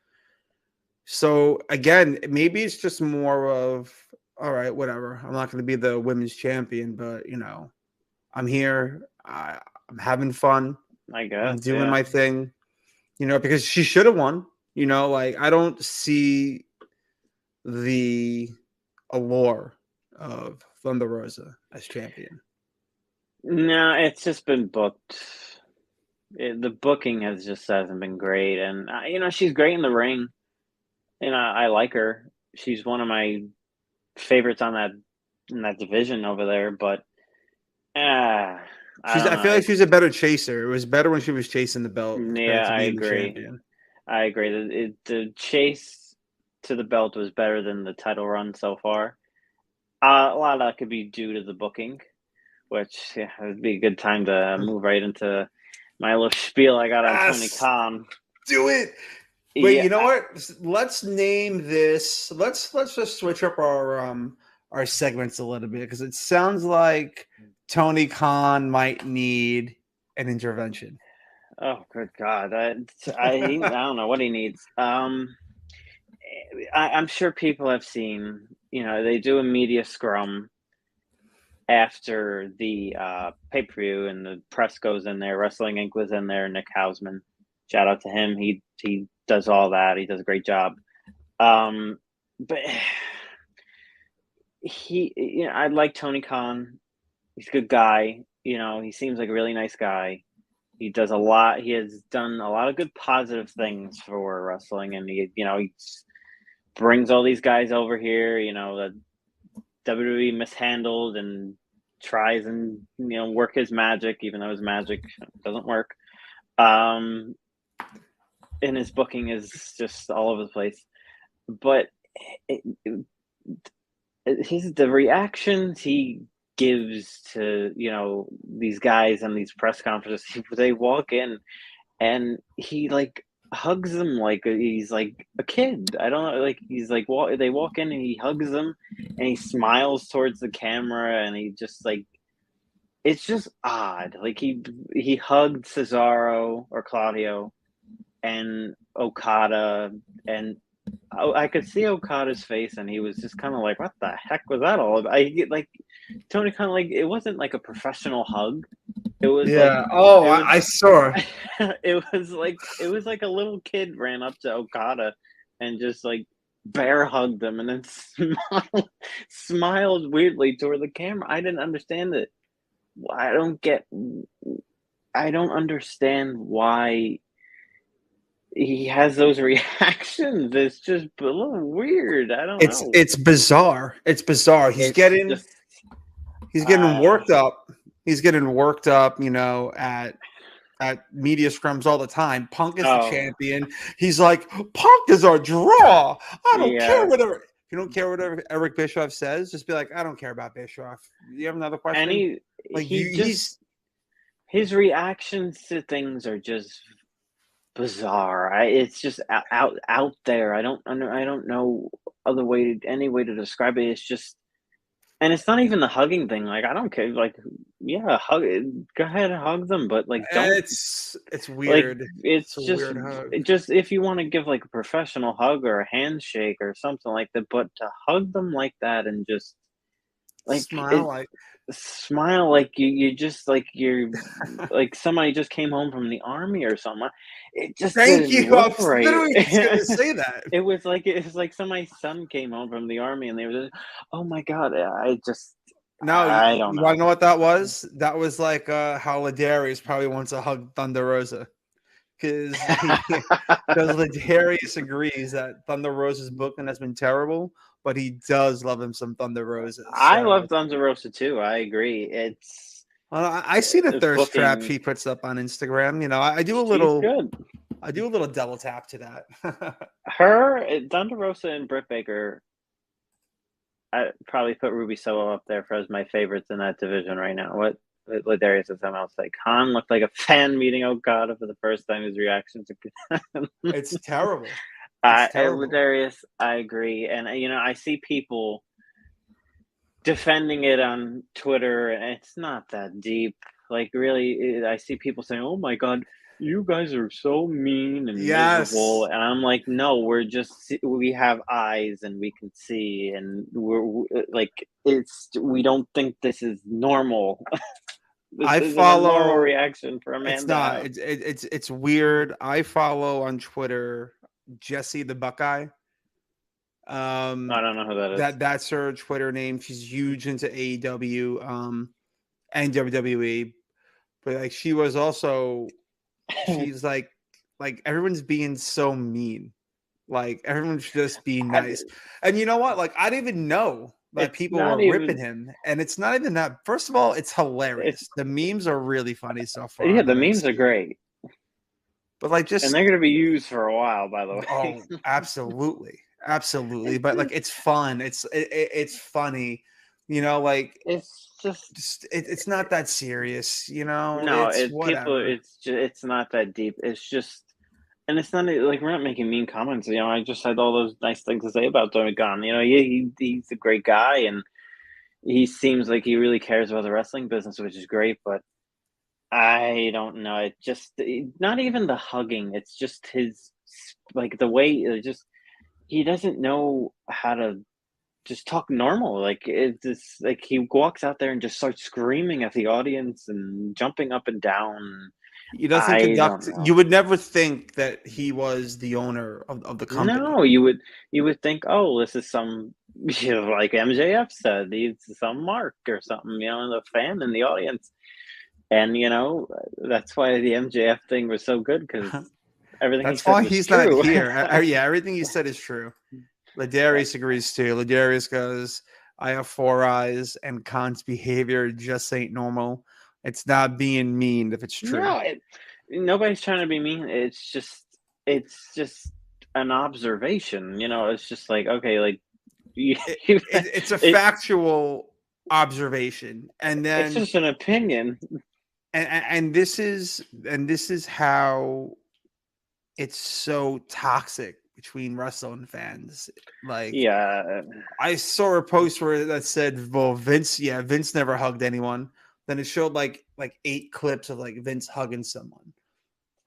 [SPEAKER 2] So again, maybe it's just more of all right, whatever. I'm not going to be the women's champion, but I'm here. I'm having fun.
[SPEAKER 3] I
[SPEAKER 2] I'm
[SPEAKER 3] guess,
[SPEAKER 2] doing
[SPEAKER 3] yeah.
[SPEAKER 2] my thing. Because she should have won. Like I don't see the allure of Thunder Rosa as champion.
[SPEAKER 3] No, it's just been booked. The booking hasn't been great, and she's great in the ring, and I like her. She's one of my favorites in that division over there, but I don't
[SPEAKER 2] I
[SPEAKER 3] know.
[SPEAKER 2] feel like she's a better chaser. It was better when she was chasing the belt compared
[SPEAKER 3] Yeah,
[SPEAKER 2] to
[SPEAKER 3] I
[SPEAKER 2] being the
[SPEAKER 3] agree.
[SPEAKER 2] champion.
[SPEAKER 3] I agree. The chase to the belt was better than the title run so far. A lot of that could be due to the booking, which would be a good time to move right into my little spiel I got on Tony
[SPEAKER 2] Yes,
[SPEAKER 3] Khan.
[SPEAKER 2] do it. Wait,
[SPEAKER 3] Yeah,
[SPEAKER 2] you know what? Let's name this. Let's just switch up our segments a little bit because it sounds like Tony Khan might need an intervention.
[SPEAKER 3] Oh, good God! I don't know what he needs. I'm sure people have seen. They do a media scrum after the pay-per-view, and the press goes in there. Wrestling Inc. was in there. Nick Hausman, shout out to him. He does all that. He does a great job. But I like Tony Khan. He's a good guy. He seems like a really nice guy. He does a lot. He has done a lot of good positive things for wrestling, and he brings all these guys over here. That WWE mishandled, and tries and work his magic, even though his magic doesn't work. And his booking is just all over the place. But the reactions he gives to these guys and these press conferences, they walk in and he like hugs them like he's like a kid. I don't know, like he's like they walk in and he hugs them and he smiles towards the camera, and he just like, it's just odd. Like he hugged Cesaro or Claudio and Okada, and I could see Okada's face, and he was just kind of like, "What the heck was that all about?" I get like Tony Khan, like it wasn't like a professional hug. It was
[SPEAKER 2] I saw.
[SPEAKER 3] it was like a little kid ran up to Okada and just like bear hugged him, and then smiled weirdly toward the camera. I didn't understand it. I don't understand why he has those reactions. It's just a little weird. I don't know.
[SPEAKER 2] It's bizarre. It's bizarre. He's getting worked up. He's getting worked up, at media scrums all the time. Punk is the champion. He's like, Punk is our draw. I don't care whatever. If you don't care whatever Eric Bischoff says, just be like, I don't care about Bischoff. You have another question?
[SPEAKER 3] And his reactions to things are just bizarre. It's just out there. I don't know any way to describe it. It's just, and it's not even the hugging thing. Like, I don't care. Like, yeah, go ahead and hug them, but like, don't.
[SPEAKER 2] It's weird.
[SPEAKER 3] Like, it's just
[SPEAKER 2] weird hug.
[SPEAKER 3] Just if you want to give like a professional hug or a handshake or something like that, but to hug them like that and just like smile like you just like you're like somebody just came home from the army or something. It just
[SPEAKER 2] thank you. I was
[SPEAKER 3] right.
[SPEAKER 2] literally just gonna say that.
[SPEAKER 3] It was like somebody's son came home from the army, and they were just, oh my God, I don't know.
[SPEAKER 2] You want to know what that was? That was like how Ladarius probably wants to hug Thunder Rosa, because Ladarius agrees that Thunder Rosa's booking has been terrible, but he does love him some Thunder Rosa. So.
[SPEAKER 3] I love Thunder Rosa too. I agree. It's
[SPEAKER 2] I see the thirst trap he puts up on Instagram. I do a little
[SPEAKER 3] good.
[SPEAKER 2] I do a little double tap to that.
[SPEAKER 3] Thunder Rosa and Britt Baker, I probably put Ruby Soho up there as my favorites in that division right now. What Ladarius is somehow like. Khan looked like a fan meeting Okada for the first time. His reaction to
[SPEAKER 2] it's terrible.
[SPEAKER 3] Ladarius, I agree, and I see people defending it on Twitter, and it's not that deep. Like, really, I see people saying, "Oh my God, you guys are so mean and miserable," and I'm like, "No, we have eyes and we can see, and we're like, we don't think this is normal."
[SPEAKER 2] I follow
[SPEAKER 3] a normal reaction for a man.
[SPEAKER 2] It's not. It's weird. I follow on Twitter Jesse the Buckeye.
[SPEAKER 3] I don't know who that is.
[SPEAKER 2] That's her Twitter name. She's huge into AEW and WWE, but like she was also, she's like everyone's being so mean. Like everyone's just being nice. And you know what? Like I didn't even know that people were ripping him, and it's not even that. First of all, it's hilarious. The memes are really funny so far.
[SPEAKER 3] Yeah, the memes are great.
[SPEAKER 2] But like
[SPEAKER 3] and they're going to be used for a while, by the way.
[SPEAKER 2] Oh, absolutely. But like it's fun. It's funny. Like
[SPEAKER 3] it's just
[SPEAKER 2] it's not that serious,
[SPEAKER 3] No, it's not that deep. It's just, and it's not like we're not making mean comments. I just had all those nice things to say about Tony Khan. He's a great guy, and he seems like he really cares about the wrestling business, which is great. But I don't know. Not even the hugging. It's just like the way just he doesn't know how to just talk normal. Like it's just like he walks out there and just starts screaming at the audience and jumping up and down.
[SPEAKER 2] He doesn't
[SPEAKER 3] I
[SPEAKER 2] conduct.
[SPEAKER 3] don't know.
[SPEAKER 2] You would never think that he was the owner of the company.
[SPEAKER 3] No, you would think, oh, this is some like MJF said, he's some mark or something, the fan in the audience. And that's why the MJF thing was so good because everything he
[SPEAKER 2] That's
[SPEAKER 3] said
[SPEAKER 2] why
[SPEAKER 3] was
[SPEAKER 2] he's not
[SPEAKER 3] true.
[SPEAKER 2] here. Yeah, everything you said is true. Ladarius agrees too. Ladarius goes, I have 4 eyes, and Khan's behavior just ain't normal. It's not being mean if it's true.
[SPEAKER 3] No, nobody's trying to be mean. It's just an observation. It's just like okay, like you,
[SPEAKER 2] It's a
[SPEAKER 3] it,
[SPEAKER 2] factual observation, and
[SPEAKER 3] it's
[SPEAKER 2] then
[SPEAKER 3] just an opinion.
[SPEAKER 2] and this is how it's so toxic between wrestling fans. Like
[SPEAKER 3] Yeah,
[SPEAKER 2] I saw a post where that said, "Well, Vince never hugged anyone." Then it showed like 8 clips of like Vince hugging someone.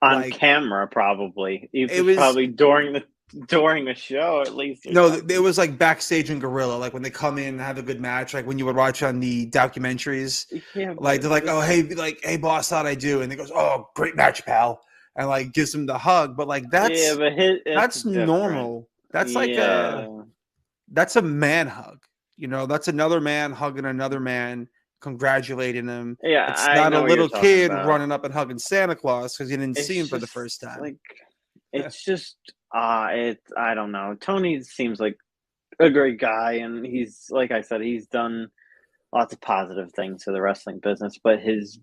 [SPEAKER 3] on
[SPEAKER 2] Like
[SPEAKER 3] camera probably. It
[SPEAKER 2] it
[SPEAKER 3] was
[SPEAKER 2] was
[SPEAKER 3] probably during the show at least or
[SPEAKER 2] no, it
[SPEAKER 3] something.
[SPEAKER 2] was like backstage in Gorilla, like when they come in and have a good match, like when you would watch on the documentaries.
[SPEAKER 3] Yeah,
[SPEAKER 2] Like
[SPEAKER 3] but
[SPEAKER 2] they're like,
[SPEAKER 3] this
[SPEAKER 2] "Oh, hey, boss, how'd I do?" And he goes, "Oh, great match, pal," and like gives him the hug. But like
[SPEAKER 3] yeah, but it's
[SPEAKER 2] that's
[SPEAKER 3] different.
[SPEAKER 2] normal. That's like
[SPEAKER 3] Yeah,
[SPEAKER 2] that's a man hug. That's another man hugging another man, congratulating him.
[SPEAKER 3] yeah,
[SPEAKER 2] It's
[SPEAKER 3] I
[SPEAKER 2] not a
[SPEAKER 3] know what you're
[SPEAKER 2] little
[SPEAKER 3] talking
[SPEAKER 2] kid
[SPEAKER 3] about.
[SPEAKER 2] running up and hugging Santa Claus because you didn't see
[SPEAKER 3] It's
[SPEAKER 2] him for the
[SPEAKER 3] just
[SPEAKER 2] first time.
[SPEAKER 3] like it's just I don't know. Tony seems like a great guy, and he's like I said, he's done lots of positive things for the wrestling business, but his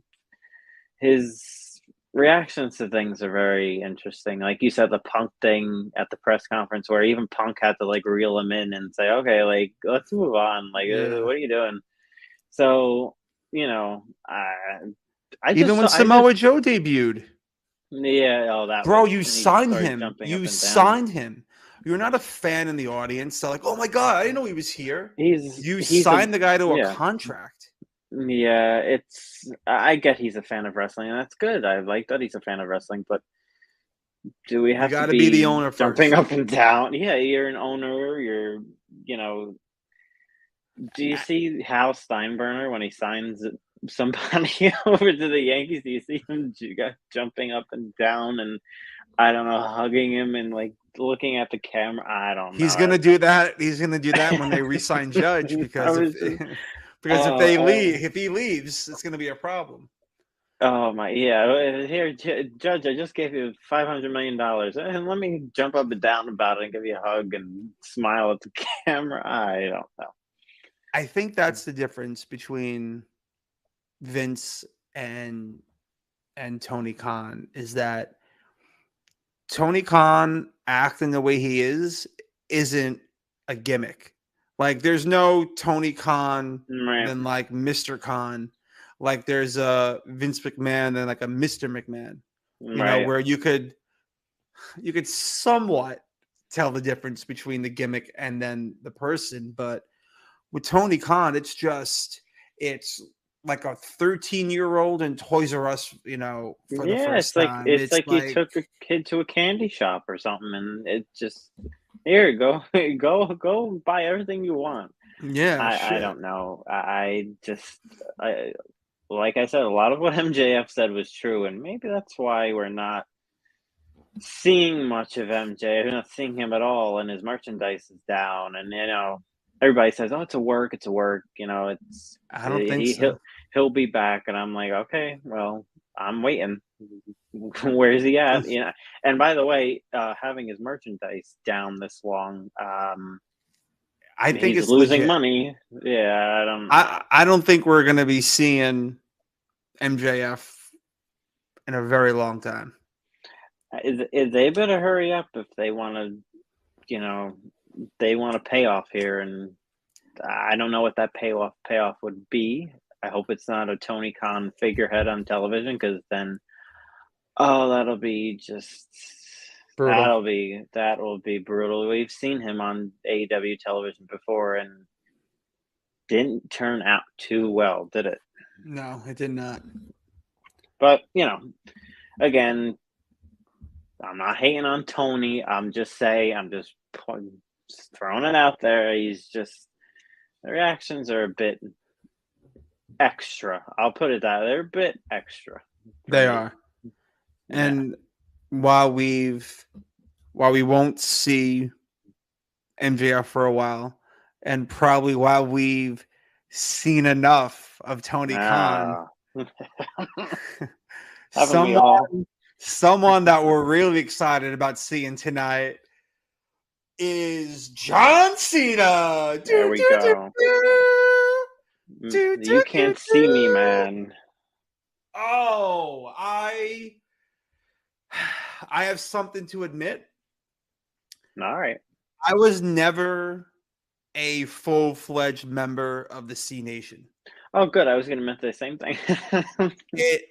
[SPEAKER 3] reactions to things are very interesting. Like you said, the Punk thing at the press conference, where even Punk had to like reel him in and say, "Okay, like let's move on. Like,
[SPEAKER 2] Yeah.
[SPEAKER 3] what are you doing?" So, I
[SPEAKER 2] Even
[SPEAKER 3] just
[SPEAKER 2] when
[SPEAKER 3] I just
[SPEAKER 2] Samoa Joe debuted,
[SPEAKER 3] yeah. Oh, that
[SPEAKER 2] bro,
[SPEAKER 3] was
[SPEAKER 2] you
[SPEAKER 3] and he just
[SPEAKER 2] signed
[SPEAKER 3] started
[SPEAKER 2] him.
[SPEAKER 3] jumping up
[SPEAKER 2] You
[SPEAKER 3] and down.
[SPEAKER 2] signed him. You're not a fan in the audience. So like, oh my god, I didn't know he was here. You
[SPEAKER 3] He's a
[SPEAKER 2] signed the guy to a
[SPEAKER 3] yeah.
[SPEAKER 2] contract.
[SPEAKER 3] Yeah, I get he's a fan of wrestling, and that's good. I like that he's a fan of wrestling, but do we
[SPEAKER 2] You
[SPEAKER 3] have to
[SPEAKER 2] got to be the
[SPEAKER 3] be
[SPEAKER 2] owner
[SPEAKER 3] jumping
[SPEAKER 2] first.
[SPEAKER 3] up and down? Yeah, you're an owner. You know, do you see Hal Steinbrenner when he signs somebody over to the Yankees? Do you see him jumping up and down and I don't know, hugging him and like looking at the camera? I don't
[SPEAKER 2] He's
[SPEAKER 3] know.
[SPEAKER 2] gonna do that. He's gonna do that when they re-sign Judge
[SPEAKER 3] I
[SPEAKER 2] because if
[SPEAKER 3] was just,
[SPEAKER 2] because
[SPEAKER 3] oh,
[SPEAKER 2] if he leaves, it's gonna be a problem.
[SPEAKER 3] oh my, yeah. Here, Judge, I just gave you $500 million, and let me jump up and down about it and give you a hug and smile at the camera. I don't know.
[SPEAKER 2] I think that's the difference between Vince and Tony Khan is that Tony Khan acting the way he is isn't a gimmick. Like there's no Tony Khan
[SPEAKER 3] Right,
[SPEAKER 2] than like Mr. Khan. Like there's a Vince McMahon and like a Mr. McMahon.
[SPEAKER 3] right.
[SPEAKER 2] Where you could somewhat tell the difference between the gimmick and then the person, but with Tony Khan, it's like a 13-year-old in Toys R Us, for the
[SPEAKER 3] Yeah,
[SPEAKER 2] first
[SPEAKER 3] it's like
[SPEAKER 2] time.
[SPEAKER 3] it's
[SPEAKER 2] It's
[SPEAKER 3] like you
[SPEAKER 2] like,
[SPEAKER 3] took a kid to a candy shop or something, and it just here go go buy everything you want.
[SPEAKER 2] yeah,
[SPEAKER 3] I
[SPEAKER 2] shit.
[SPEAKER 3] don't know. I like I said, a lot of what MJF said was true, and maybe that's why we're not seeing much of MJ. We're not seeing him at all, and his merchandise is down. And everybody says, "Oh, it's a work. It's a work."
[SPEAKER 2] I don't think
[SPEAKER 3] He'll
[SPEAKER 2] so.
[SPEAKER 3] be back, and I'm like, okay, well, I'm waiting. Where's he at? And by the way, having his merchandise down this long,
[SPEAKER 2] I think
[SPEAKER 3] he's
[SPEAKER 2] it's
[SPEAKER 3] losing
[SPEAKER 2] legit.
[SPEAKER 3] money. Yeah, I don't know.
[SPEAKER 2] I don't think we're gonna be seeing MJF in a very long time.
[SPEAKER 3] They better hurry up if they want to, you know, they want a payoff here, and I don't know what that payoff would be. I hope it's not a Tony Khan figurehead on television, because then, oh,
[SPEAKER 2] Brutal.
[SPEAKER 3] that will be brutal. We've seen him on AEW television before, and didn't turn out too well, did it?
[SPEAKER 2] No, it did not.
[SPEAKER 3] But again, I'm not hating on Tony. I'm just throwing it out there. The reactions are a bit extra. I'll put it that they're a bit extra.
[SPEAKER 2] They
[SPEAKER 3] Me.
[SPEAKER 2] are. And while we won't see MJF for a while, and probably while we've seen enough of Tony Khan,
[SPEAKER 3] Haven't we all?
[SPEAKER 2] someone that we're really excited about seeing tonight is John Cena.
[SPEAKER 3] There we go. You can't see me, man.
[SPEAKER 2] Oh, I have something to admit.
[SPEAKER 3] All right.
[SPEAKER 2] I was never a full-fledged member of the C Nation.
[SPEAKER 3] Oh, good. I was going to mention the same thing.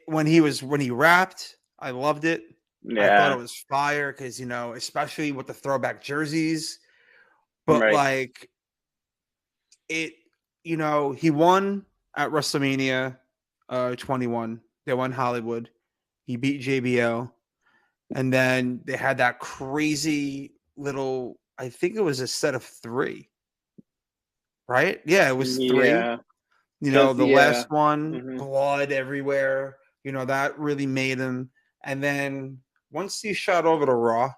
[SPEAKER 2] When he rapped, I loved it.
[SPEAKER 3] Yeah.
[SPEAKER 2] I thought it was fire because, especially with the throwback jerseys. But
[SPEAKER 3] right.
[SPEAKER 2] he won at WrestleMania 21. They won Hollywood. He beat JBL. And then they had that crazy little, I think it was a set of 3. Right? Yeah, it was 3.
[SPEAKER 3] Yeah.
[SPEAKER 2] The last one, blood everywhere. That really made him. And then once he shot over to Raw,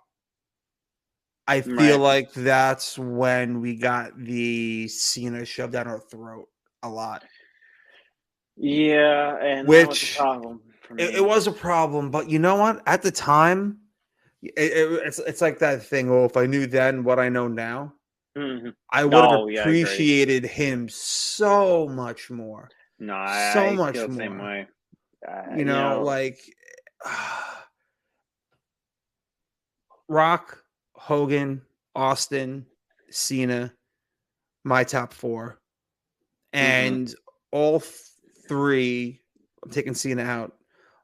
[SPEAKER 2] I feel like that's when we got the Cena shoved down our throat a lot.
[SPEAKER 3] Yeah, and
[SPEAKER 2] which
[SPEAKER 3] that was a problem for me.
[SPEAKER 2] It was a problem, but you know what? At the time, it's like that thing. Well, if I knew then what I know now, I would have appreciated him so much more.
[SPEAKER 3] No, I much feel the same way.
[SPEAKER 2] Rock, Hogan, Austin, Cena, my top 4. And all 3, I'm taking Cena out,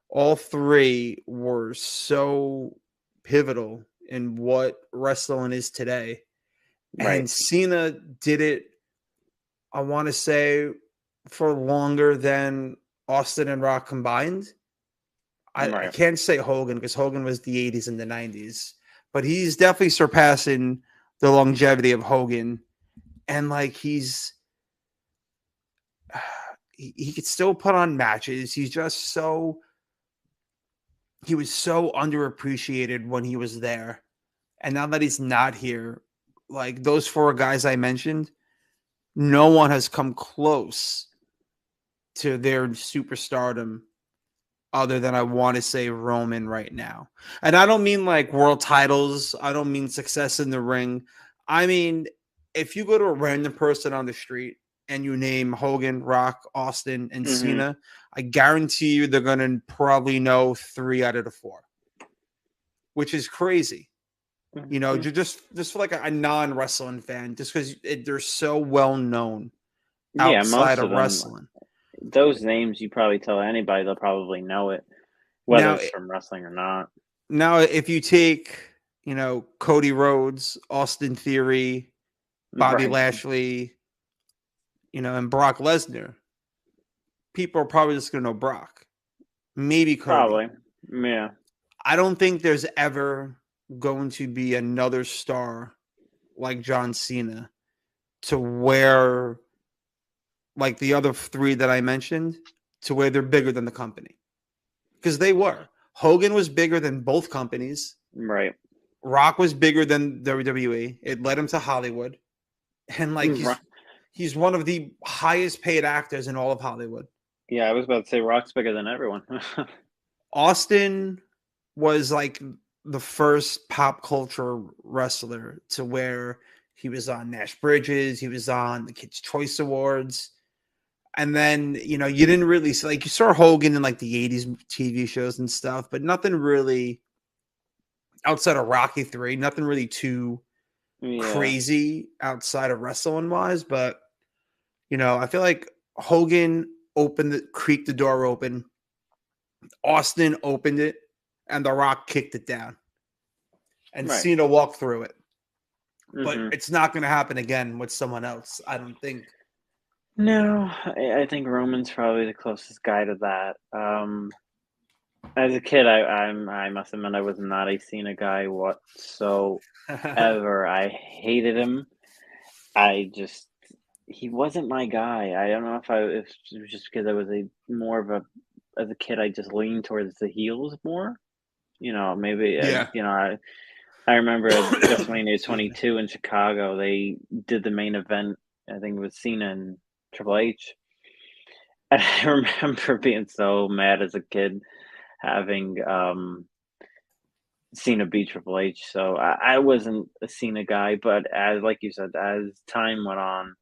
[SPEAKER 2] all 3 were so pivotal in what wrestling is today. Right. And Cena did it, I want to say, for longer than Austin and Rock combined. I can't say Hogan because Hogan was the 80s and the 90s. But he's definitely surpassing the longevity of Hogan. And he could still put on matches. He was so underappreciated when he was there. And now that he's not here, like those 4 guys I mentioned, no one has come close to their superstardom other than I want to say Roman right now. And I don't mean like world titles. I don't mean success in the ring. I mean, if you go to a random person on the street and you name Hogan, Rock, Austin, and Cena, I guarantee you they're going to probably know 3 out of the 4, which is crazy. Just for like a non-wrestling fan, just because they're so well known outside of wrestling.
[SPEAKER 3] Those names, you probably tell anybody, they'll probably know it, whether it's from wrestling or not.
[SPEAKER 2] Now, if you take, Cody Rhodes, Austin Theory, Bobby Lashley, and Brock Lesnar, people are probably just going to know Brock. Maybe Cody.
[SPEAKER 3] Probably, yeah.
[SPEAKER 2] I don't think there's ever going to be another star like John Cena to where, like the other 3 that I mentioned, to where they're bigger than the company. Because they were. Hogan was bigger than both companies.
[SPEAKER 3] Right.
[SPEAKER 2] Rock was bigger than WWE. It led him to Hollywood. And he's one of the highest paid actors in all of Hollywood.
[SPEAKER 3] Yeah, I was about to say Rock's bigger than everyone.
[SPEAKER 2] Austin was like the first pop culture wrestler to where he was on Nash Bridges. He was on the Kids' Choice Awards. And then, you didn't really see, you saw Hogan in like the 80s TV shows and stuff, but nothing really outside of Rocky 3, nothing really too crazy outside of wrestling wise. But, I feel like Hogan creaked the door open. Austin opened it and The Rock kicked it down and Cena walked through it. But it's not going to happen again with someone else, I don't think.
[SPEAKER 3] No, I think Roman's probably the closest guy to that. As a kid, I must admit I was not a Cena guy whatsoever. I hated him. I just he wasn't my guy. I don't know if it was just because I was a more of a as a kid, I just leaned towards the heels more. Maybe
[SPEAKER 2] Yeah.
[SPEAKER 3] I remember at WrestleMania
[SPEAKER 2] Excuse me.
[SPEAKER 3] 22 in Chicago, they did the main event. I think it was Cena and Triple H. And I remember being so mad as a kid having Cena beat Triple H. So I wasn't a Cena guy, but as like you said, as time went on,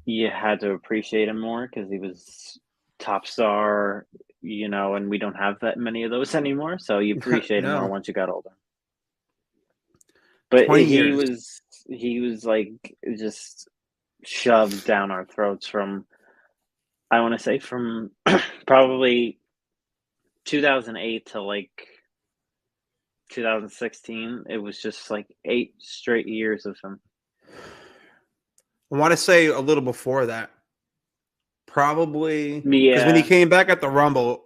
[SPEAKER 3] you had to appreciate him more because he was top star, and we don't have that many of those anymore. So you appreciate him more
[SPEAKER 2] No,
[SPEAKER 3] once you got older. But
[SPEAKER 2] 20
[SPEAKER 3] he
[SPEAKER 2] years.
[SPEAKER 3] was he was like just shoved down our throats from I want to say from probably 2008 to like 2016. It was just like 8 straight years of him.
[SPEAKER 2] I want to say a little before that, probably because when he
[SPEAKER 3] Yeah,
[SPEAKER 2] came back at the Rumble,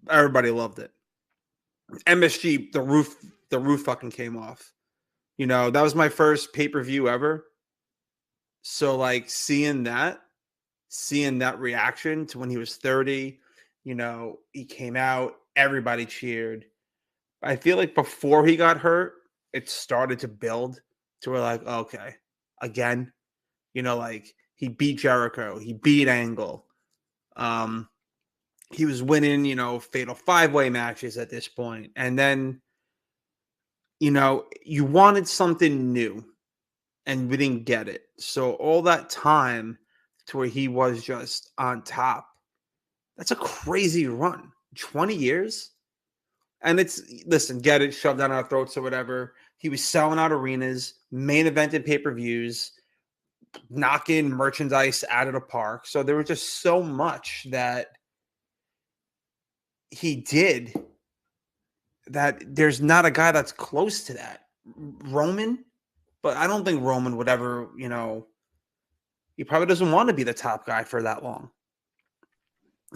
[SPEAKER 2] everybody loved it. MSG, the roof fucking came off. That was my first pay per view ever. So like seeing that reaction to when he was 30, he came out, everybody cheered. I feel like before he got hurt, it started to build to where like, okay, again, like he beat Jericho, he beat Angle. Um, he was winning, fatal 5-way matches at this point. And then, you wanted something new and we didn't get it. So all that time to where he was just on top, that's a crazy run. 20 years? And listen, get it, shoved down our throats or whatever. He was selling out arenas, main evented pay-per-views, knocking merchandise out of the park. So there was just so much that he did that there's not a guy that's close to that. Roman, but I don't think Roman would ever, he probably doesn't want to be the top guy for that long.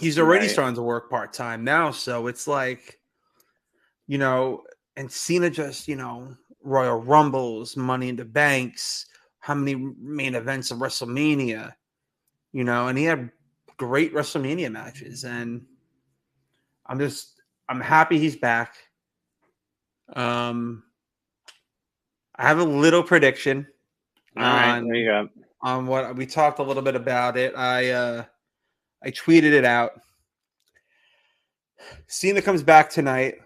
[SPEAKER 2] He's already
[SPEAKER 3] right.
[SPEAKER 2] starting to work part-time now. So it's like, you know, and Cena just, Royal Rumbles, Money in the Banks, how many main events of WrestleMania, and he had great WrestleMania matches. And I'm happy he's back. Um, I have a little prediction
[SPEAKER 3] All right, there you
[SPEAKER 2] on
[SPEAKER 3] go.
[SPEAKER 2] what we talked a little bit about it. I tweeted it out. Cena comes back tonight.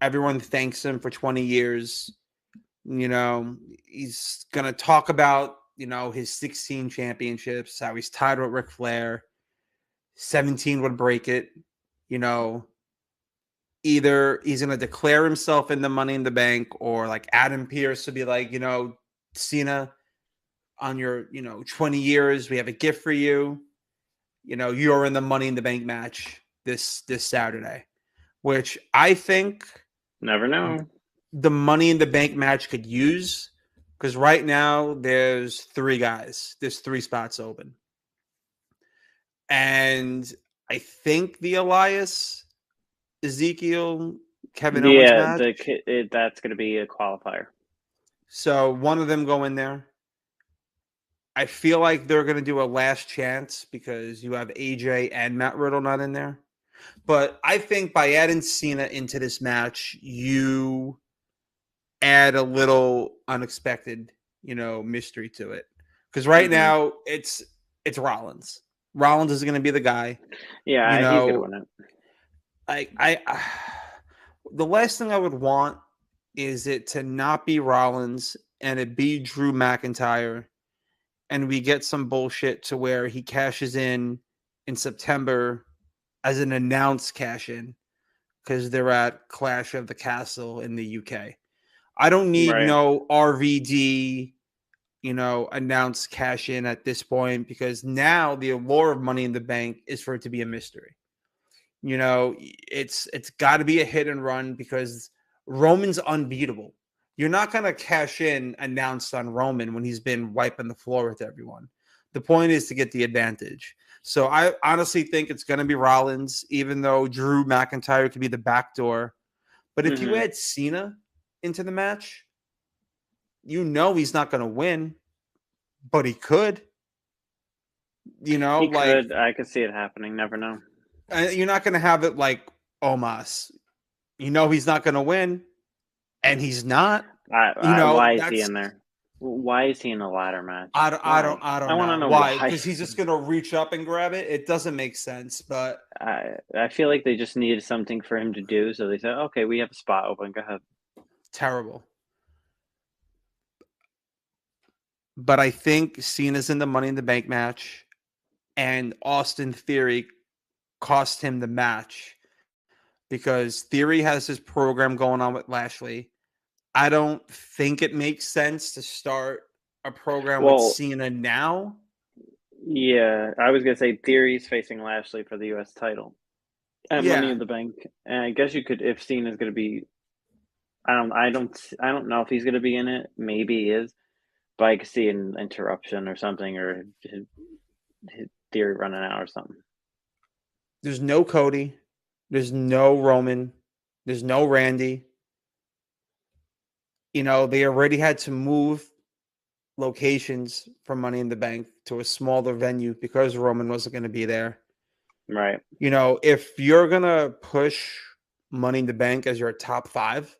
[SPEAKER 2] Everyone thanks him for 20 years. He's gonna talk about his 16 championships, how he's tied with Ric Flair. 17 would break it. You know, Either he's gonna declare himself in the Money in the Bank, or like Adam Pearce would be like, Cena, on your 20 years, we have a gift for you. You're in the Money in the Bank match this Saturday, which I think
[SPEAKER 3] Never know.
[SPEAKER 2] the Money in the Bank match could use, because right now there's three guys, there's three spots open, and I think the Elias, Ezekiel, Kevin Owens
[SPEAKER 3] Yeah,
[SPEAKER 2] match.
[SPEAKER 3] that's going to be a qualifier.
[SPEAKER 2] So one of them go in there. I feel like they're going to do a last chance because you have AJ and Matt Riddle not in there. But I think by adding Cena into this match, you add a little unexpected, mystery to it. Because right
[SPEAKER 3] Hmm.
[SPEAKER 2] now it's Rollins. Rollins is going to be the guy. You
[SPEAKER 3] Yeah, he's going to
[SPEAKER 2] know,
[SPEAKER 3] win it.
[SPEAKER 2] I the last thing I would want is it to not be Rollins and it be Drew McIntyre, and we get some bullshit to where he cashes in September as an announced cash in because they're at Clash of the Castle in the UK. I don't need
[SPEAKER 3] Right.
[SPEAKER 2] no RVD, announced cash in at this point, because now the allure of Money in the Bank is for it to be a mystery. It's got to be a hit and run because Roman's unbeatable. You're not going to cash in announced on Roman when he's been wiping the floor with everyone. The point is to get the advantage. So I honestly think it's going to be Rollins, even though Drew McIntyre could be the backdoor. But if you
[SPEAKER 3] Mm-hmm.
[SPEAKER 2] add Cena into the match, you know he's not going to win, but he could.
[SPEAKER 3] He
[SPEAKER 2] Like
[SPEAKER 3] could. I could see it happening. Never know.
[SPEAKER 2] you're not going to have it like Omos. You know he's not going to win, and he's not.
[SPEAKER 3] Why is he
[SPEAKER 2] That's
[SPEAKER 3] in there? Why is he in a ladder match?
[SPEAKER 2] I
[SPEAKER 3] I
[SPEAKER 2] don't
[SPEAKER 3] want to
[SPEAKER 2] know
[SPEAKER 3] know
[SPEAKER 2] why.
[SPEAKER 3] why.
[SPEAKER 2] Because he's just going to reach up and grab it. It doesn't make sense, but
[SPEAKER 3] I feel like they just needed something for him to do, so they said, "Okay, we have a spot open. Go ahead."
[SPEAKER 2] terrible. But I think Cena's in the Money in the Bank match, and Austin Theory cost him the match because Theory has his program going on with Lashley. I don't think it makes sense to start a program with
[SPEAKER 3] Well,
[SPEAKER 2] Cena now.
[SPEAKER 3] yeah, I was gonna say Theory's facing Lashley for the U.S. title at Money
[SPEAKER 2] Yeah,
[SPEAKER 3] in the Bank, and I guess you could if Cena's gonna be. I don't know if he's gonna be in it. Maybe he is, but I could see an interruption or something, or his Theory running out or something.
[SPEAKER 2] there's no Cody, there's no Roman, there's no Randy. They already had to move locations for Money in the Bank to a smaller venue because Roman wasn't going to be there.
[SPEAKER 3] Right.
[SPEAKER 2] If you're going to push Money in the Bank as your top 5,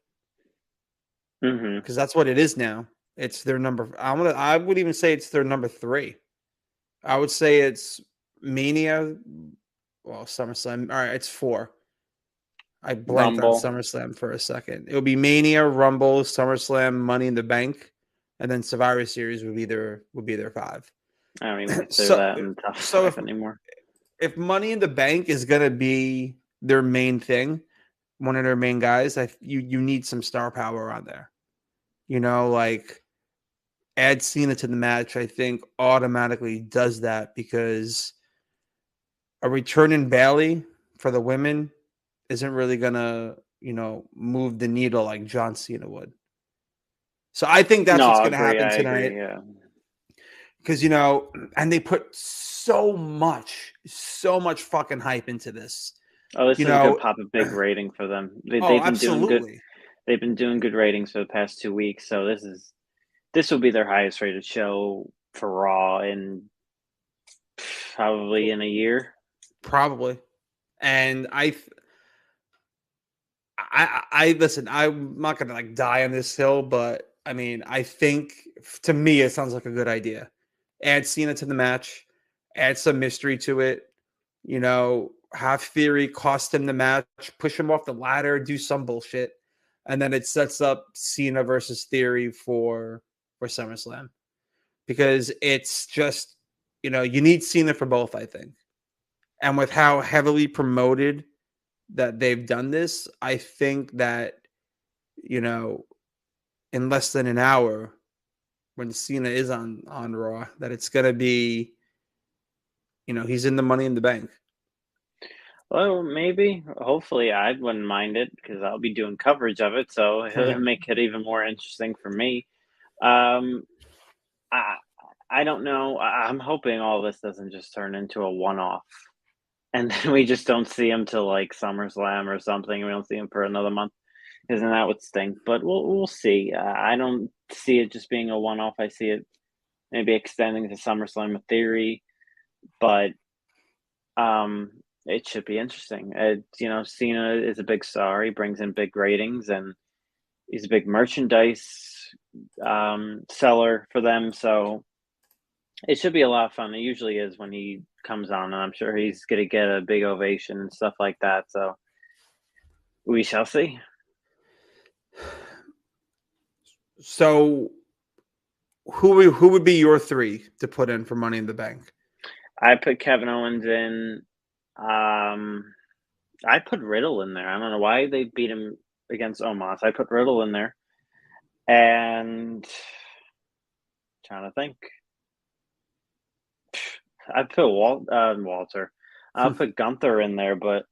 [SPEAKER 3] Mm-hmm.
[SPEAKER 2] because that's what it is now. It's their number. I would even say it's their number 3. I would say it's Mania. Well, SummerSlam. All right, it's 4. I blanked on
[SPEAKER 3] Rumble.
[SPEAKER 2] SummerSlam for a second. It would be Mania, Rumble, SummerSlam, Money in the Bank, and then Survivor Series would be their 5.
[SPEAKER 3] I don't even consider
[SPEAKER 2] So
[SPEAKER 3] that in the top
[SPEAKER 2] so
[SPEAKER 3] 5
[SPEAKER 2] if
[SPEAKER 3] anymore.
[SPEAKER 2] if Money in the Bank is gonna be their main thing, one of their main guys, you need some star power on there. Like add Cena to the match, I think automatically does that because a return in Bailey for the women isn't really gonna, move the needle like John Cena would. So I think that's
[SPEAKER 3] No,
[SPEAKER 2] what's
[SPEAKER 3] I
[SPEAKER 2] gonna
[SPEAKER 3] agree.
[SPEAKER 2] happen
[SPEAKER 3] I agree.
[SPEAKER 2] tonight.
[SPEAKER 3] Yeah.
[SPEAKER 2] Because and they put so much fucking hype into this.
[SPEAKER 3] Oh, this
[SPEAKER 2] You
[SPEAKER 3] is a good
[SPEAKER 2] know,
[SPEAKER 3] pop, a big rating for them.
[SPEAKER 2] oh,
[SPEAKER 3] They've been doing good.
[SPEAKER 2] absolutely.
[SPEAKER 3] They've been doing good ratings for the past 2 weeks. So this will be their highest rated show for Raw in probably in a year.
[SPEAKER 2] Probably. And I listen, I'm not gonna like die on this hill, but I mean, I think to me it sounds like a good idea. Add Cena to the match, add some mystery to it, have Theory cost him the match, push him off the ladder, do some bullshit, and then it sets up Cena versus Theory for SummerSlam. Because it's just, you need Cena for both, I think. And with how heavily promoted that they've done this, I think that, you know, in less than an hour, when Cena is on Raw, that it's gonna be, he's in the Money in the Bank.
[SPEAKER 3] Well, maybe. Hopefully, I wouldn't mind it because I'll be doing coverage of it, so it'll make it even more interesting for me. Um, I I don't know. I'm hoping all this doesn't just turn into a one-off, and then we just don't see him till like SummerSlam or something. We don't see him for another month, because then that would stink. But we'll see. I don't see it just being a one-off. I see it maybe extending to SummerSlam with Theory, but it should be interesting. Cena is a big star. He brings in big ratings, and he's a big merchandise seller for them. So it should be a lot of fun. It usually is when he comes on, and I'm sure he's going to get a big ovation and stuff like that. So we shall see.
[SPEAKER 2] So who would be your 3 to put in for Money in the Bank?
[SPEAKER 3] I put Kevin Owens in. I put Riddle in there. I don't know why they beat him against Omos. I put Riddle in there, and trying to think. I put Walter. I'll put Gunther in there, but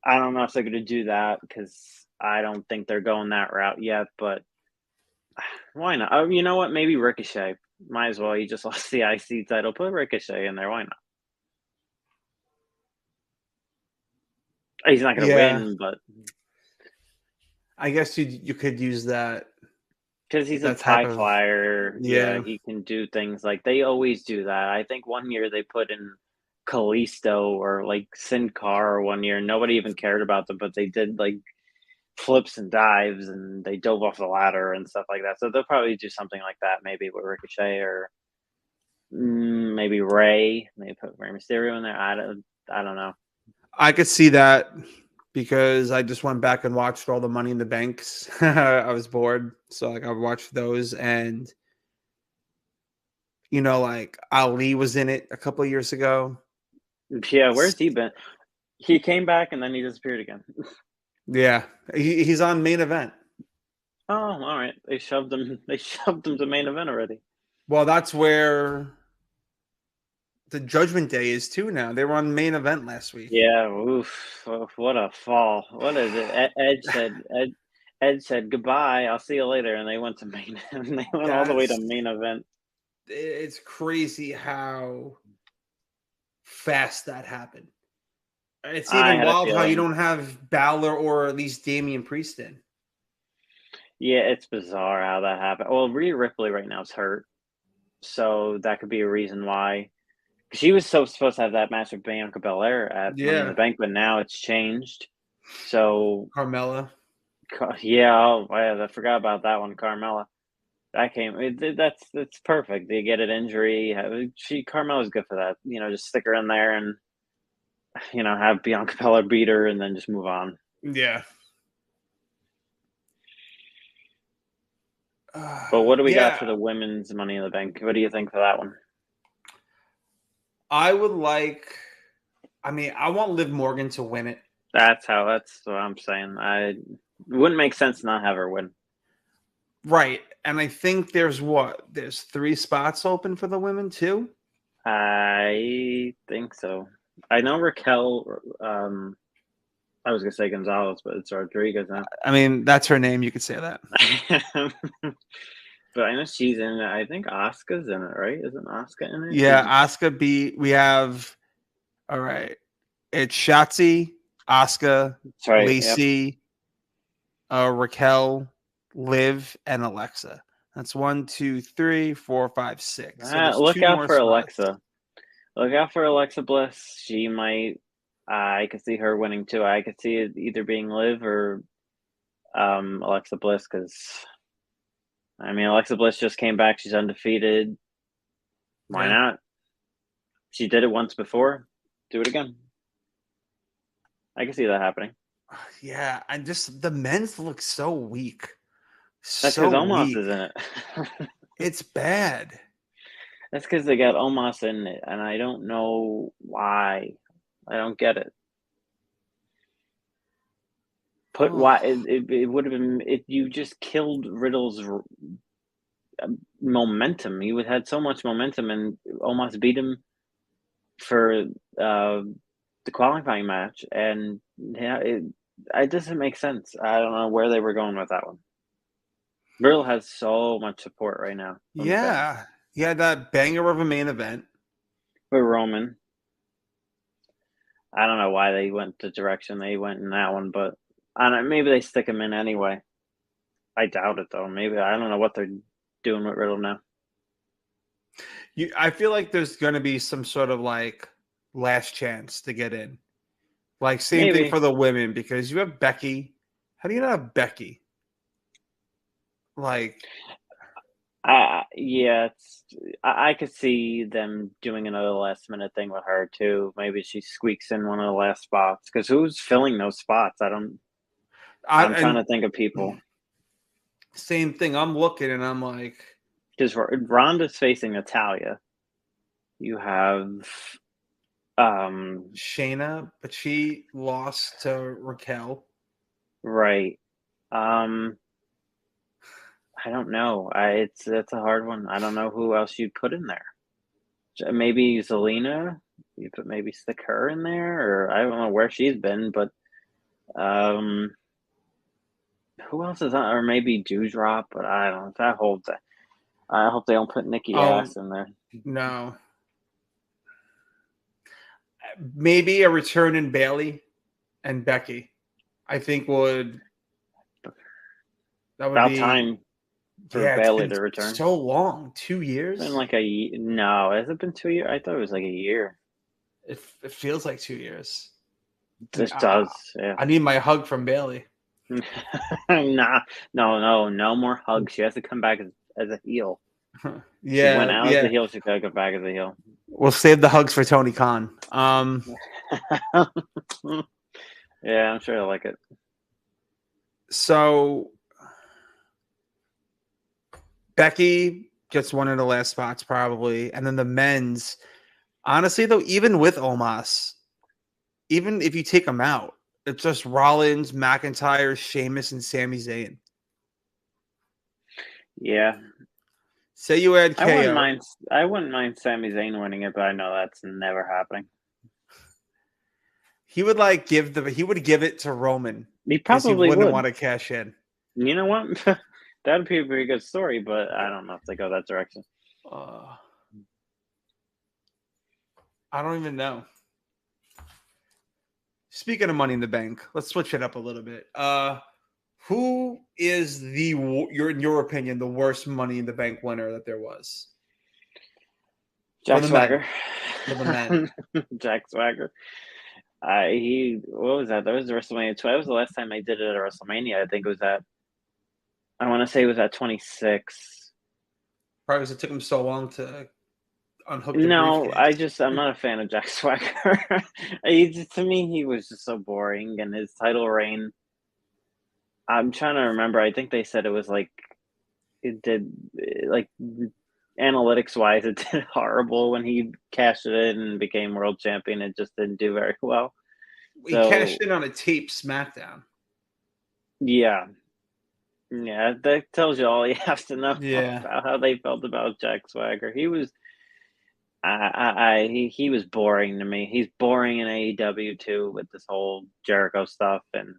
[SPEAKER 3] I don't know if they're going to do that because I don't think they're going that route yet. But why not? Oh, you know what? Maybe Ricochet. Might as well. He just lost the IC title. Put Ricochet in there. Why not? He's not going to
[SPEAKER 2] Yeah.
[SPEAKER 3] win, but
[SPEAKER 2] I guess you could use that
[SPEAKER 3] because he's a
[SPEAKER 2] that type
[SPEAKER 3] high
[SPEAKER 2] of
[SPEAKER 3] flyer, yeah,
[SPEAKER 2] yeah.
[SPEAKER 3] he can do things like they always do that. I think one year they put in Kalisto or like Sin Cara one year. Nobody even cared about them, but they did like flips and dives and they dove off the ladder and stuff like that. So they'll probably do something like that, maybe with Ricochet or maybe Ray. Maybe put Rey Mysterio in there. I don't know.
[SPEAKER 2] I could see that because I just went back and watched all the Money in the Banks. I was bored, so like I watched those, and like Ali was in it a couple of years ago.
[SPEAKER 3] Yeah, where's he been? He came back and then he disappeared again.
[SPEAKER 2] Yeah, he's on Main Event.
[SPEAKER 3] Oh, all right. They shoved him. They shoved him to main event already.
[SPEAKER 2] Well, that's where the Judgment Day is too. Now they were on Main Event last week.
[SPEAKER 3] Yeah. Oof. What a fall. What is it? Ed said goodbye. I'll see you later, and they went to main. And they went all the way to main event.
[SPEAKER 2] It's crazy how fast that happened. It's even wild how you don't have Balor or at least Damian Priest in.
[SPEAKER 3] Yeah, it's bizarre how that happened. Well, Rhea Ripley right now is hurt, so that could be a reason why. She was supposed to have that match with Bianca Belair at Money in the Bank, but now it's changed. So
[SPEAKER 2] Carmella.
[SPEAKER 3] Yeah, I forgot about that one, Carmella. That came. That's perfect. They get an injury. Carmella's good for that. Just stick her in there and have Bianca Belair beat her and then just move on.
[SPEAKER 2] Yeah.
[SPEAKER 3] But what do we got for the women's Money in the Bank? What do you think for that one?
[SPEAKER 2] I would like. I mean, I want Liv Morgan to win it.
[SPEAKER 3] That's what I'm saying. It wouldn't make sense to not have her win.
[SPEAKER 2] Right. And I think there's 3 spots open for the women too?
[SPEAKER 3] I think so. I know Raquel, I was going to say Gonzalez, but it's Rodriguez now.
[SPEAKER 2] I mean, that's her name. You could say that.
[SPEAKER 3] But I know she's in it. I think Asuka's in it, right? Isn't Asuka in it?
[SPEAKER 2] Yeah, Asuka we have, all right. It's Shotzi, Asuka,
[SPEAKER 3] right,
[SPEAKER 2] Lacey, Raquel, Liv, and Alexa. That's 1, 2, 3, 4, 5, 6. So
[SPEAKER 3] look out for
[SPEAKER 2] spots.
[SPEAKER 3] Alexa. Look out for Alexa Bliss. She might. I could see her winning too. I could see it either being Liv or Alexa Bliss because, I mean, Alexa Bliss just came back. She's undefeated. Why not? She did it once before. Do it again. I can see that happening.
[SPEAKER 2] Yeah, and just the men's look so weak.
[SPEAKER 3] That's because Omos is in it.
[SPEAKER 2] It's bad.
[SPEAKER 3] That's because they got Omos in it, and I don't know why. I don't get it. Why it would have been if you just killed Riddle's momentum. He would had so much momentum, and Omos beat him for the qualifying match, and it doesn't make sense. I don't know where they were going with that one. Riddle has so much support right now.
[SPEAKER 2] Yeah. He had that banger of a main event.
[SPEAKER 3] With Roman. I don't know why they went the direction they went in that one, but I don't know, maybe they stick him in anyway. I doubt it, though. Maybe I don't know what they're doing with Riddle now.
[SPEAKER 2] I feel like there's going to be some sort of like last chance to get in. Like same thing for the women because you have Becky. How do you not have Becky? Like,
[SPEAKER 3] yeah, I could see them doing another last minute thing with her too. Maybe she squeaks in one of the last spots because who's filling those spots? I'm trying to think of people.
[SPEAKER 2] Same thing. I'm looking and I'm like,
[SPEAKER 3] because Ronda's facing Natalya. You have
[SPEAKER 2] Shayna, but she lost to Raquel.
[SPEAKER 3] Right. I don't know. That's a hard one. I don't know who else you'd put in there. Maybe Zelina. You put maybe stick her in there, or I don't know where she's been, but who else is on? Or maybe Dewdrop, but I don't know. That whole thing. I hope they don't put Nikki Ass in there.
[SPEAKER 2] No. Maybe a return in Bailey. and Becky. I think that would
[SPEAKER 3] About
[SPEAKER 2] be
[SPEAKER 3] time for
[SPEAKER 2] yeah. It's
[SPEAKER 3] Bailey
[SPEAKER 2] been
[SPEAKER 3] to return.
[SPEAKER 2] so long, 2
[SPEAKER 3] It's been
[SPEAKER 2] years.
[SPEAKER 3] like no, has it been 2 years? I thought it was like a year.
[SPEAKER 2] It feels like 2 years.
[SPEAKER 3] This does, yeah.
[SPEAKER 2] I need my hug from Bailey.
[SPEAKER 3] Nah, no more hugs. She has to come back as a heel. She went
[SPEAKER 2] Yeah,
[SPEAKER 3] out as a heel. She gotta go back as a heel.
[SPEAKER 2] We'll save the hugs for Tony Khan.
[SPEAKER 3] Yeah, I'm sure I like it.
[SPEAKER 2] So Becky gets one of the last spots probably, and then the men's. Honestly, though, even with Omos, even if you take them out, it's just Rollins, McIntyre, Sheamus, and Sami Zayn.
[SPEAKER 3] Yeah.
[SPEAKER 2] Say you add KO.
[SPEAKER 3] I wouldn't mind Sami Zayn winning it, but I know that's never happening.
[SPEAKER 2] He would he would give it to Roman.
[SPEAKER 3] He probably
[SPEAKER 2] wouldn't
[SPEAKER 3] would
[SPEAKER 2] want to cash in.
[SPEAKER 3] You know what? That'd be a very good story, but I don't know if they go that direction.
[SPEAKER 2] I don't even know. Speaking of Money in the Bank, let's switch it up a little bit. Who is in your opinion, the worst Money in the Bank winner that there was?
[SPEAKER 3] Jack Swagger.
[SPEAKER 2] For the men.
[SPEAKER 3] Jack Swagger. What was that? That was the WrestleMania 12. That was the last time I did it at WrestleMania. I think it was I want to say it was at 26.
[SPEAKER 2] Probably because it took him so long to unhook the
[SPEAKER 3] briefcase. I'm not a fan of Jack Swagger. To me, he was just so boring, and his title reign. I'm trying to remember. I think they said it was analytics wise, it did horrible when he cashed it in and became world champion. It just didn't do very well.
[SPEAKER 2] He cashed in on a tape SmackDown.
[SPEAKER 3] Yeah. Yeah, that tells you all you have to know about how they felt about Jack Swagger. He was he was boring to me. He's boring in AEW too with this whole Jericho stuff, and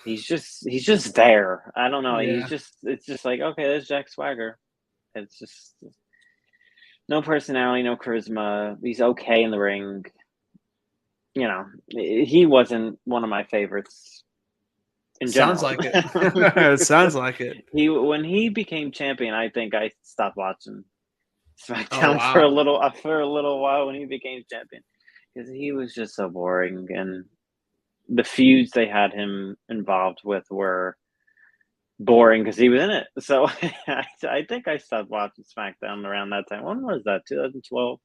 [SPEAKER 3] he's just there. I don't know.
[SPEAKER 2] Yeah.
[SPEAKER 3] It's just like, okay, there's Jack Swagger. It's just no personality, no charisma. He's okay in the ring. You know, he wasn't one of my favorites.
[SPEAKER 2] Sounds like it. It sounds like it.
[SPEAKER 3] When he became champion, I think I stopped watching SmackDown for a little while when he became champion, because he was just so boring, and the feuds they had him involved with were boring because he was in it. So I think I stopped watching SmackDown around that time. When was that? 2012,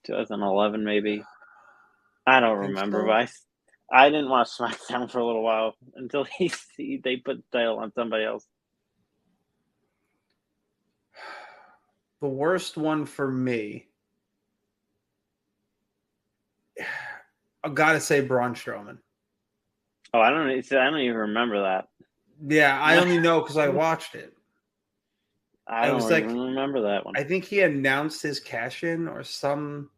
[SPEAKER 3] 2011, maybe. I don't remember, but I didn't watch SmackDown for a little while until they put the title on somebody else.
[SPEAKER 2] The worst one for me, I gotta say Braun Strowman.
[SPEAKER 3] Oh, I don't even remember that.
[SPEAKER 2] Yeah, I only know because I watched it.
[SPEAKER 3] I don't even remember that one.
[SPEAKER 2] I think he announced his cash in or some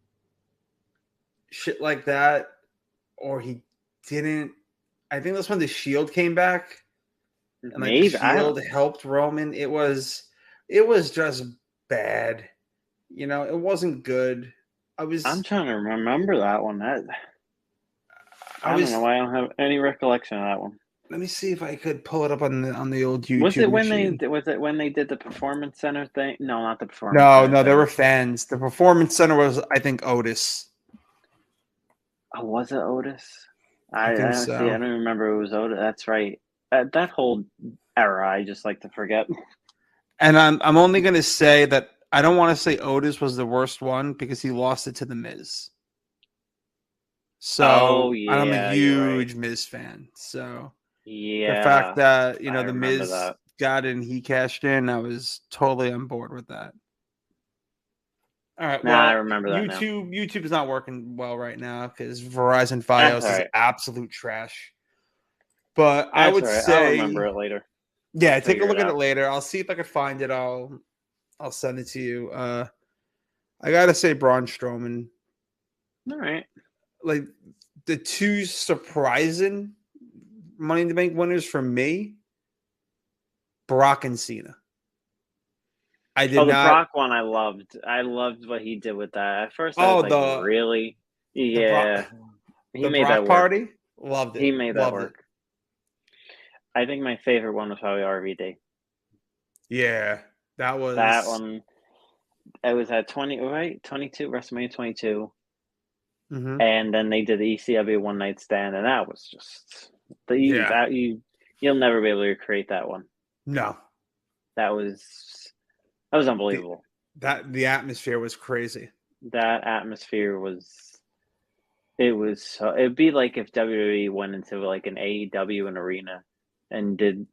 [SPEAKER 2] shit like that, or he didn't. I think that's when the Shield came back, and the Shield helped Roman. It was just bad. You know, it wasn't good.
[SPEAKER 3] I'm trying to remember that one. I don't know why I don't have any recollection of that one.
[SPEAKER 2] Let me see if I could pull it up on the old YouTube.
[SPEAKER 3] Was it when they did the Performance Center thing? No, not the Performance
[SPEAKER 2] Center.
[SPEAKER 3] No,
[SPEAKER 2] there were fans. The Performance Center was, I think, Otis.
[SPEAKER 3] Oh, was it Otis?
[SPEAKER 2] I think so.
[SPEAKER 3] I don't remember it was Otis. That's right. That whole era, I just like to forget. And
[SPEAKER 2] I'm only going to say that I don't want to say Otis was the worst one because he lost it to The Miz. So I'm a huge Miz fan. So the fact that the Miz got in, he cashed in, I was totally on board with that. All right. Well,
[SPEAKER 3] I remember that.
[SPEAKER 2] YouTube is not working well right now because Verizon Fios is absolute trash. But I would say
[SPEAKER 3] I'll remember it later.
[SPEAKER 2] Yeah, take a look at it later. I'll see if I can find it. I'll send it to you. I gotta say Braun Strowman.
[SPEAKER 3] All right.
[SPEAKER 2] Like the two surprising Money in the Bank winners for me, Brock and Cena.
[SPEAKER 3] The Brock one I loved. I loved what he did with that. At first I was really? Yeah.
[SPEAKER 2] He made Brock that work. Party? Loved
[SPEAKER 3] He
[SPEAKER 2] it.
[SPEAKER 3] made that
[SPEAKER 2] Loved it.
[SPEAKER 3] work. I think my favorite one was probably RVD.
[SPEAKER 2] Yeah, that
[SPEAKER 3] That
[SPEAKER 2] was.
[SPEAKER 3] one, it was at 22, WrestleMania 22.
[SPEAKER 2] Mhm.
[SPEAKER 3] And then they did the ECW One Night Stand, and that was just
[SPEAKER 2] Yeah.
[SPEAKER 3] you'll never be able to recreate that one.
[SPEAKER 2] No.
[SPEAKER 3] That was
[SPEAKER 2] The
[SPEAKER 3] unbelievable.
[SPEAKER 2] the atmosphere was crazy.
[SPEAKER 3] That atmosphere it'd be like if WWE went into like an AEW an arena and did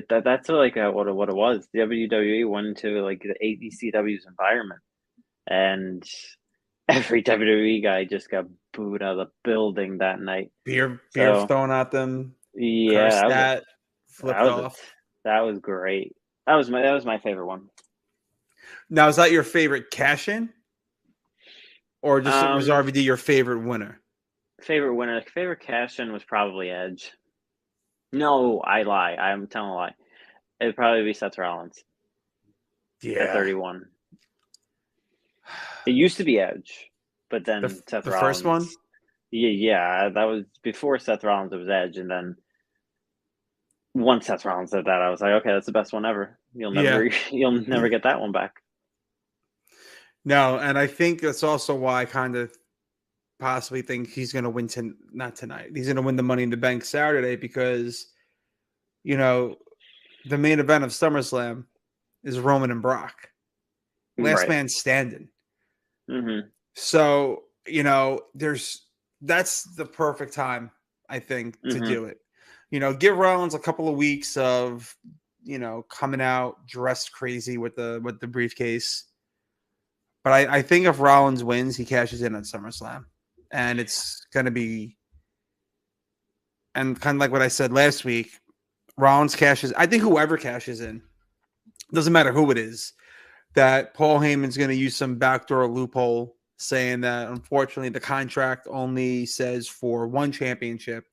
[SPEAKER 3] that's like what it was. WWE went into like the AECW's environment, and every WWE guy just got booed out of the building that night.
[SPEAKER 2] Beer
[SPEAKER 3] So
[SPEAKER 2] thrown at them,
[SPEAKER 3] yeah,
[SPEAKER 2] cursed at,
[SPEAKER 3] that
[SPEAKER 2] flipped
[SPEAKER 3] was a
[SPEAKER 2] off.
[SPEAKER 3] that was great. That was my favorite one.
[SPEAKER 2] Now, is that your favorite cash in, or just was
[SPEAKER 3] Um,
[SPEAKER 2] RVD your favorite winner?
[SPEAKER 3] favorite winner, favorite cash in was probably Edge. No, I lie. I'm telling a lie. It'd probably be Seth Rollins at
[SPEAKER 2] Yeah,
[SPEAKER 3] 31. It used to be Edge, but then Seth
[SPEAKER 2] the first one.
[SPEAKER 3] Rollins. Yeah, that was before Seth Rollins. It was Edge, and then once Seth Rollins did that, I was like, okay, that's the best one ever.
[SPEAKER 2] Yeah.
[SPEAKER 3] You'll never get that one back.
[SPEAKER 2] No, and I think that's also why I kind of possibly think he's going to win not tonight. He's going to win the Money in the Bank Saturday because you know the main event of SummerSlam is Roman and Brock, last
[SPEAKER 3] Right.
[SPEAKER 2] man standing.
[SPEAKER 3] Mm-hmm.
[SPEAKER 2] So that's the perfect time I think to
[SPEAKER 3] Mm-hmm.
[SPEAKER 2] do it. Give Rollins a couple of weeks of coming out dressed crazy with the briefcase. But I think if Rollins wins, he cashes in at SummerSlam, and it's gonna be and kind of like what I said last week. Rollins cashes. I think whoever cashes in, doesn't matter who it is, that Paul Heyman's going to use some backdoor loophole saying that unfortunately the contract only says for one championship,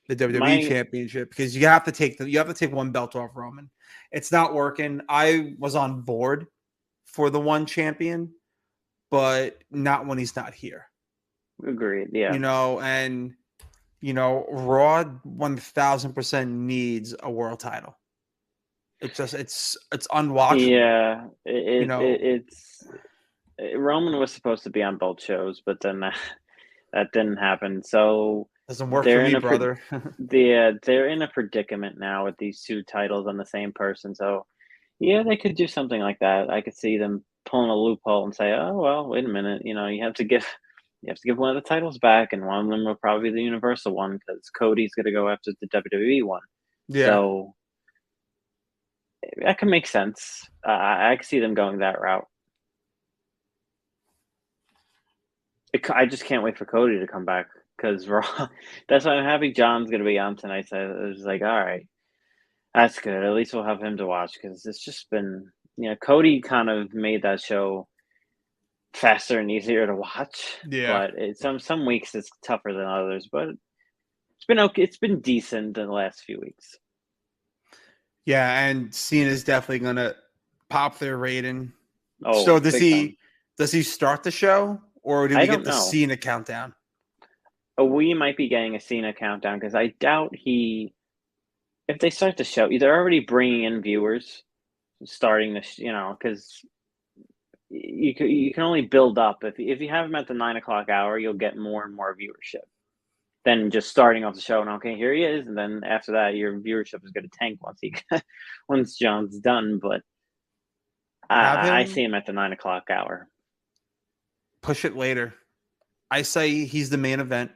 [SPEAKER 2] the WWE
[SPEAKER 3] My
[SPEAKER 2] championship, because you have to take one belt off Roman. It's not working. I was on board for the one champion, but not when he's not here.
[SPEAKER 3] agreed. Yeah.
[SPEAKER 2] And Raw 1000% needs a world title. It's unwatchable.
[SPEAKER 3] Yeah.
[SPEAKER 2] You know,
[SPEAKER 3] Roman was supposed to be on both shows, but then that didn't happen. So
[SPEAKER 2] doesn't work for
[SPEAKER 3] they're
[SPEAKER 2] me,
[SPEAKER 3] in a
[SPEAKER 2] brother.
[SPEAKER 3] they're in a predicament now with these two titles on the same person. So yeah, they could do something like that. I could see them pulling a loophole and say, "Oh well, wait a minute. You have to give one of the titles back, and one of them will probably be the Universal one because Cody's going to go after the WWE one."
[SPEAKER 2] Yeah.
[SPEAKER 3] So that can make sense. I can see them going that route. I just can't wait for Cody to come back because Raw. That's why I'm happy John's going to be on tonight. So I was like, all right, that's good. At least we'll have him to watch because it's just been, Cody kind of made that show faster and easier to watch.
[SPEAKER 2] Yeah.
[SPEAKER 3] But some weeks it's tougher than others. But it's been okay. It's been decent in the last few weeks.
[SPEAKER 2] Yeah, and Cena's definitely gonna pop their rating.
[SPEAKER 3] Oh,
[SPEAKER 2] So
[SPEAKER 3] big time.
[SPEAKER 2] does he start the show or do
[SPEAKER 3] I
[SPEAKER 2] we
[SPEAKER 3] don't
[SPEAKER 2] get the
[SPEAKER 3] know.
[SPEAKER 2] Cena countdown?
[SPEAKER 3] We might be getting a Cena countdown because I doubt if they start the show, they're already bringing in viewers starting this, because you can only build up. If you have them at the 9 o'clock hour, you'll get more and more viewership than just starting off the show and okay, here he is, and then after that, your viewership is going to tank once John's done. But
[SPEAKER 2] Have
[SPEAKER 3] I
[SPEAKER 2] him
[SPEAKER 3] see him at the 9 o'clock hour.
[SPEAKER 2] push it later. I say he's the main event.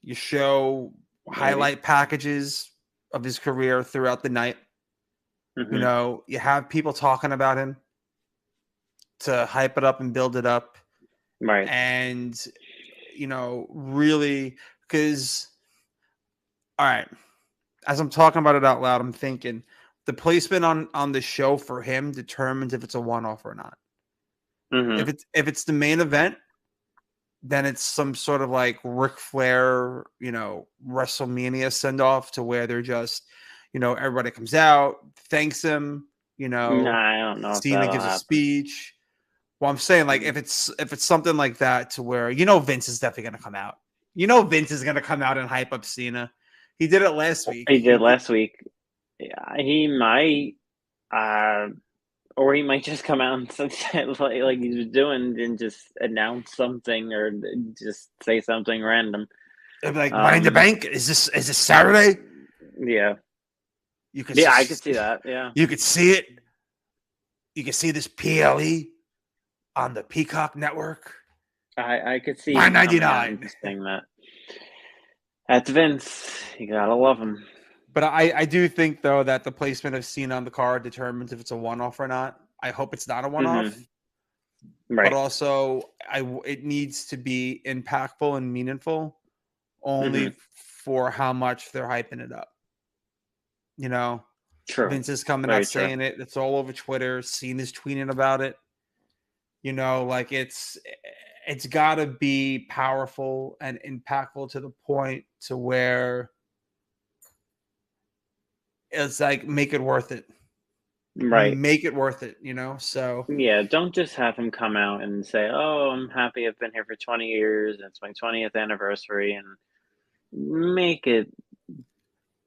[SPEAKER 2] You show
[SPEAKER 3] Maybe.
[SPEAKER 2] highlight packages of his career throughout the night.
[SPEAKER 3] Mm-hmm.
[SPEAKER 2] You have people talking about him to hype it up and build it up.
[SPEAKER 3] Right.
[SPEAKER 2] And, really, because, all right, as I'm talking about it out loud, I'm thinking the placement on the show for him determines if it's a one-off or not.
[SPEAKER 3] Mm-hmm.
[SPEAKER 2] If it's the main event, then it's some sort of like Ric Flair, WrestleMania send-off to where they're just, everybody comes out, thanks him,
[SPEAKER 3] Nah, I don't know if
[SPEAKER 2] Cena
[SPEAKER 3] that'll
[SPEAKER 2] gives a
[SPEAKER 3] happen.
[SPEAKER 2] speech. Well, I'm saying like if it's something like that to where Vince is definitely gonna come out. You know Vince is gonna come out and hype up Cena. He did it last week.
[SPEAKER 3] He did last week. Yeah, he might, or he might just come out and say, like he was doing and just announce something or just say something random.
[SPEAKER 2] They'd be like, Money in the Bank? Is this Saturday?
[SPEAKER 3] Yeah.
[SPEAKER 2] You could
[SPEAKER 3] I could see that. Yeah.
[SPEAKER 2] You could see it. You could see this PLE on the Peacock Network.
[SPEAKER 3] I could see
[SPEAKER 2] $9.99.
[SPEAKER 3] saying that. That's Vince. You gotta love him.
[SPEAKER 2] But I do think though that the placement of Cena on the card determines if it's a one-off or not. I hope it's not a one-off.
[SPEAKER 3] Mm-hmm. Right.
[SPEAKER 2] But also it needs to be impactful and meaningful only for how much they're hyping it up. You know,
[SPEAKER 3] true.
[SPEAKER 2] Vince is coming out saying it. It's all over Twitter. Cena's tweeting about it. You know, like it's got to be powerful and impactful to the point to where it's like make it worth it.
[SPEAKER 3] Right.
[SPEAKER 2] Make it worth it, you know? So
[SPEAKER 3] yeah, don't just have him come out and say, "Oh, I'm happy I've been here for 20 years. It's my 20th anniversary," and make it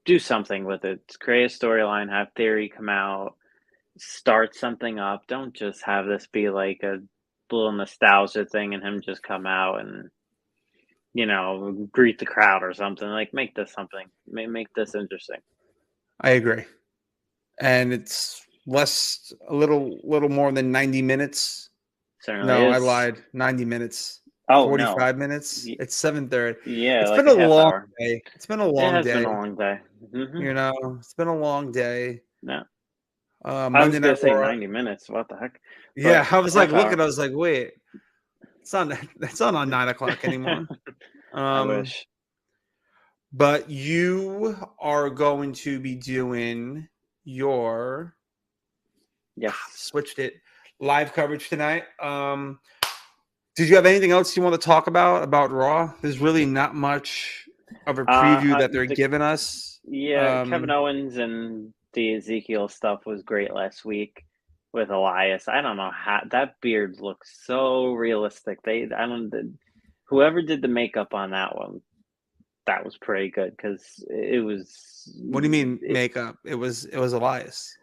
[SPEAKER 3] do something with it. Create a storyline, have Theory come out, start something up. Don't just have this be like a little nostalgia thing and him just come out and, you know, greet the crowd or something. Like, make this something. Make this interesting.
[SPEAKER 2] I agree. And it's a little more than 90 minutes.
[SPEAKER 3] Certainly
[SPEAKER 2] no,
[SPEAKER 3] is.
[SPEAKER 2] I lied. 90 minutes.
[SPEAKER 3] Oh,
[SPEAKER 2] 45 minutes. It's 7:30.
[SPEAKER 3] Yeah,
[SPEAKER 2] it's
[SPEAKER 3] like
[SPEAKER 2] been a long
[SPEAKER 3] hour.
[SPEAKER 2] day. It's been a long
[SPEAKER 3] day. It has
[SPEAKER 2] day.
[SPEAKER 3] been a long day. Mm-hmm.
[SPEAKER 2] You know, it's been a long day.
[SPEAKER 3] No.
[SPEAKER 2] Monday
[SPEAKER 3] I was going
[SPEAKER 2] Night
[SPEAKER 3] to say
[SPEAKER 2] Raw.
[SPEAKER 3] 90 minutes. What the heck?
[SPEAKER 2] Yeah,
[SPEAKER 3] But
[SPEAKER 2] I was like looking.
[SPEAKER 3] hour.
[SPEAKER 2] I was like, wait, it's not on 9 o'clock anymore.
[SPEAKER 3] I wish.
[SPEAKER 2] But you are going to be doing your switched it live coverage tonight. Did you have anything else you want to talk about Raw? There's really not much of a preview that they're giving us.
[SPEAKER 3] Yeah, Kevin Owens and the Ezekiel stuff was great last week with Elias. I don't know how that beard looks so realistic. Whoever did the makeup on that one, that was pretty good because it was.
[SPEAKER 2] What do you mean makeup? It was Elias.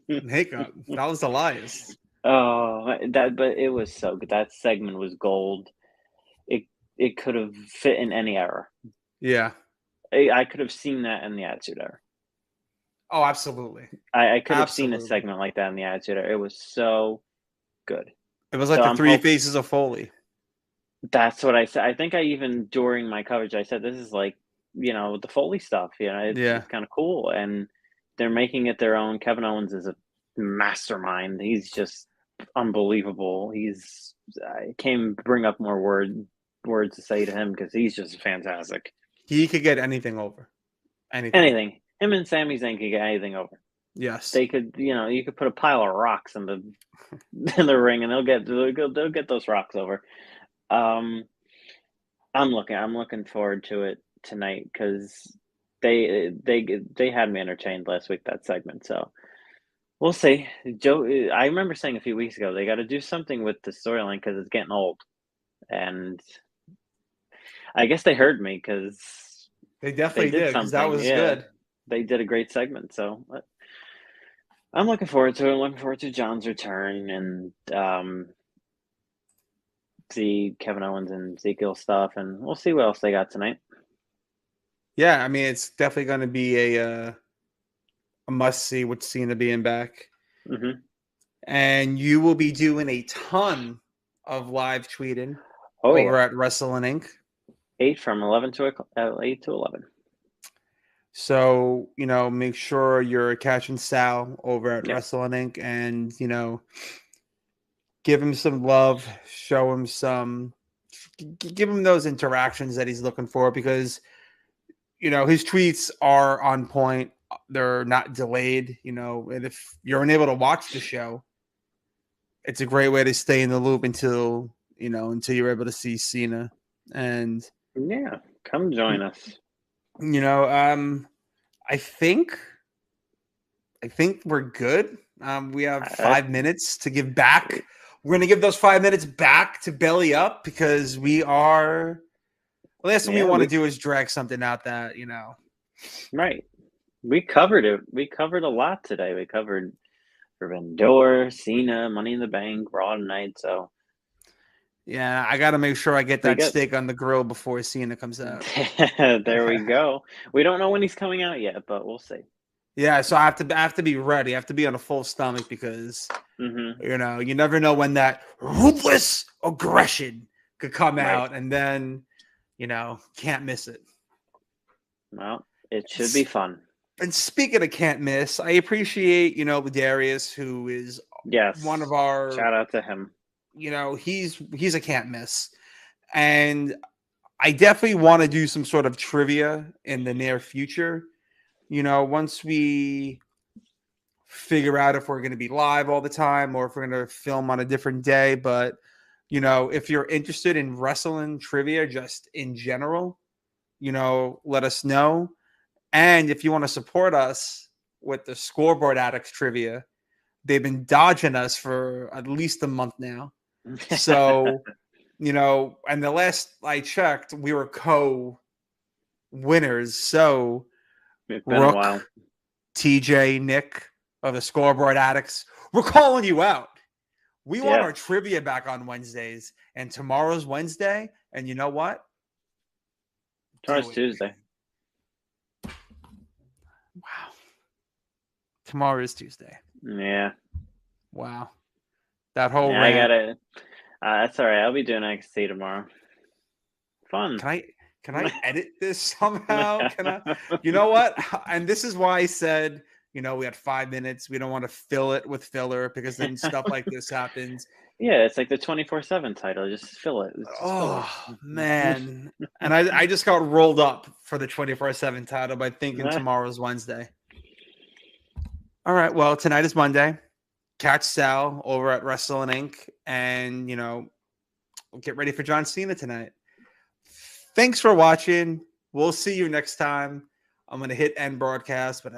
[SPEAKER 2] Makeup. That was Elias.
[SPEAKER 3] Oh, but it was so good. That segment was gold. It could have fit in any era.
[SPEAKER 2] Yeah.
[SPEAKER 3] I could have seen that in the Attitude Era.
[SPEAKER 2] Oh, absolutely.
[SPEAKER 3] I could have seen a segment like that in the Attitude Era. It was so good.
[SPEAKER 2] It was like the three faces of Foley.
[SPEAKER 3] That's what I said. I think I even, during my coverage, I said, this is like, you know, the Foley stuff. You know, it's kind of cool. And they're making it their own. Kevin Owens is a mastermind. He's just unbelievable. I can't bring up more words to say to him because he's just fantastic.
[SPEAKER 2] He could get anything over.
[SPEAKER 3] Anything. Him and Sami Zayn could get anything over.
[SPEAKER 2] Yes.
[SPEAKER 3] They could, you know, you could put a pile of rocks in the ring and they'll get those rocks over. I'm looking forward to it tonight because they had me entertained last week, that segment. So we'll see. Joe, I remember saying a few weeks ago, they got to do something with the storyline because it's getting old. And I guess they heard me because
[SPEAKER 2] they definitely did because that was good.
[SPEAKER 3] They did a great segment. So I'm looking forward to it. I'm looking forward to John's return and the Kevin Owens and Ezekiel stuff. And we'll see what else they got tonight.
[SPEAKER 2] Yeah, I mean, it's definitely going to be a must-see with Cena being back.
[SPEAKER 3] Mm-hmm.
[SPEAKER 2] And you will be doing a ton of live tweeting over at Wrestling Inc.
[SPEAKER 3] 8 from 11 to 8 to 11.
[SPEAKER 2] So, you know, make sure you're catching Sal over at Wrestling Inc. and, you know, give him some love, show him give him those interactions that he's looking for because, you know, his tweets are on point. They're not delayed, you know, and if you're unable to watch the show, it's a great way to stay in the loop until you're able to see Cena. And
[SPEAKER 3] yeah, come join us.
[SPEAKER 2] You know, I think we're good. We have 5 minutes to give back. We're going to give those 5 minutes back to Belly Up because we are The last thing we
[SPEAKER 3] Yeah,
[SPEAKER 2] want to do is drag something out that,
[SPEAKER 3] right. We covered it. We covered a lot today. We covered Forbidden Door, Cena, Money in the Bank, Raw tonight. So
[SPEAKER 2] yeah, I got to make sure I get
[SPEAKER 3] pretty
[SPEAKER 2] that
[SPEAKER 3] good.
[SPEAKER 2] steak on the grill before Cena comes out.
[SPEAKER 3] There we go. We don't know when he's coming out yet, but we'll see.
[SPEAKER 2] Yeah, so I have to be ready. I have to be on a full stomach because
[SPEAKER 3] Mm-hmm.
[SPEAKER 2] you never know when that ruthless aggression could come
[SPEAKER 3] Right.
[SPEAKER 2] out, and then can't miss it.
[SPEAKER 3] Well, it should be fun.
[SPEAKER 2] And speaking of can't miss, I appreciate Darius, who is
[SPEAKER 3] Yes.
[SPEAKER 2] one of our.
[SPEAKER 3] Shout out to him.
[SPEAKER 2] He's a can't miss, and I definitely want to do some sort of trivia in the near future. Once we figure out if we're going to be live all the time or if we're going to film on a different day. But, if you're interested in wrestling trivia just in general, let us know. And if you want to support us with the Scoreboard Addicts trivia, they've been dodging us for at least a month now. So, and the last I checked, we were co-winners. So,
[SPEAKER 3] It's been
[SPEAKER 2] Rook,
[SPEAKER 3] a while.
[SPEAKER 2] TJ, Nick of the Scoreboard Addicts, we're calling you out. We want our trivia back on Wednesdays, and tomorrow's Wednesday. And you know what?
[SPEAKER 3] Tomorrow's Tuesday.
[SPEAKER 2] Wow. Tomorrow is Tuesday.
[SPEAKER 3] Yeah.
[SPEAKER 2] Wow. That whole
[SPEAKER 3] I got it. That's all right. I'll be doing XC tomorrow. Fun.
[SPEAKER 2] Can I edit this somehow? You know what? And this is why I said, we had 5 minutes. We don't want to fill it with filler because then stuff like this happens.
[SPEAKER 3] Yeah, it's like the 24/7 title. Just fill it.
[SPEAKER 2] Man. And I just got rolled up for the 24/7 title by thinking tomorrow's Wednesday. All right. Well, tonight is Monday. Catch Sal over at Wrestling Inc. And, get ready for John Cena tonight. Thanks for watching. We'll see you next time. I'm going to hit end broadcast, but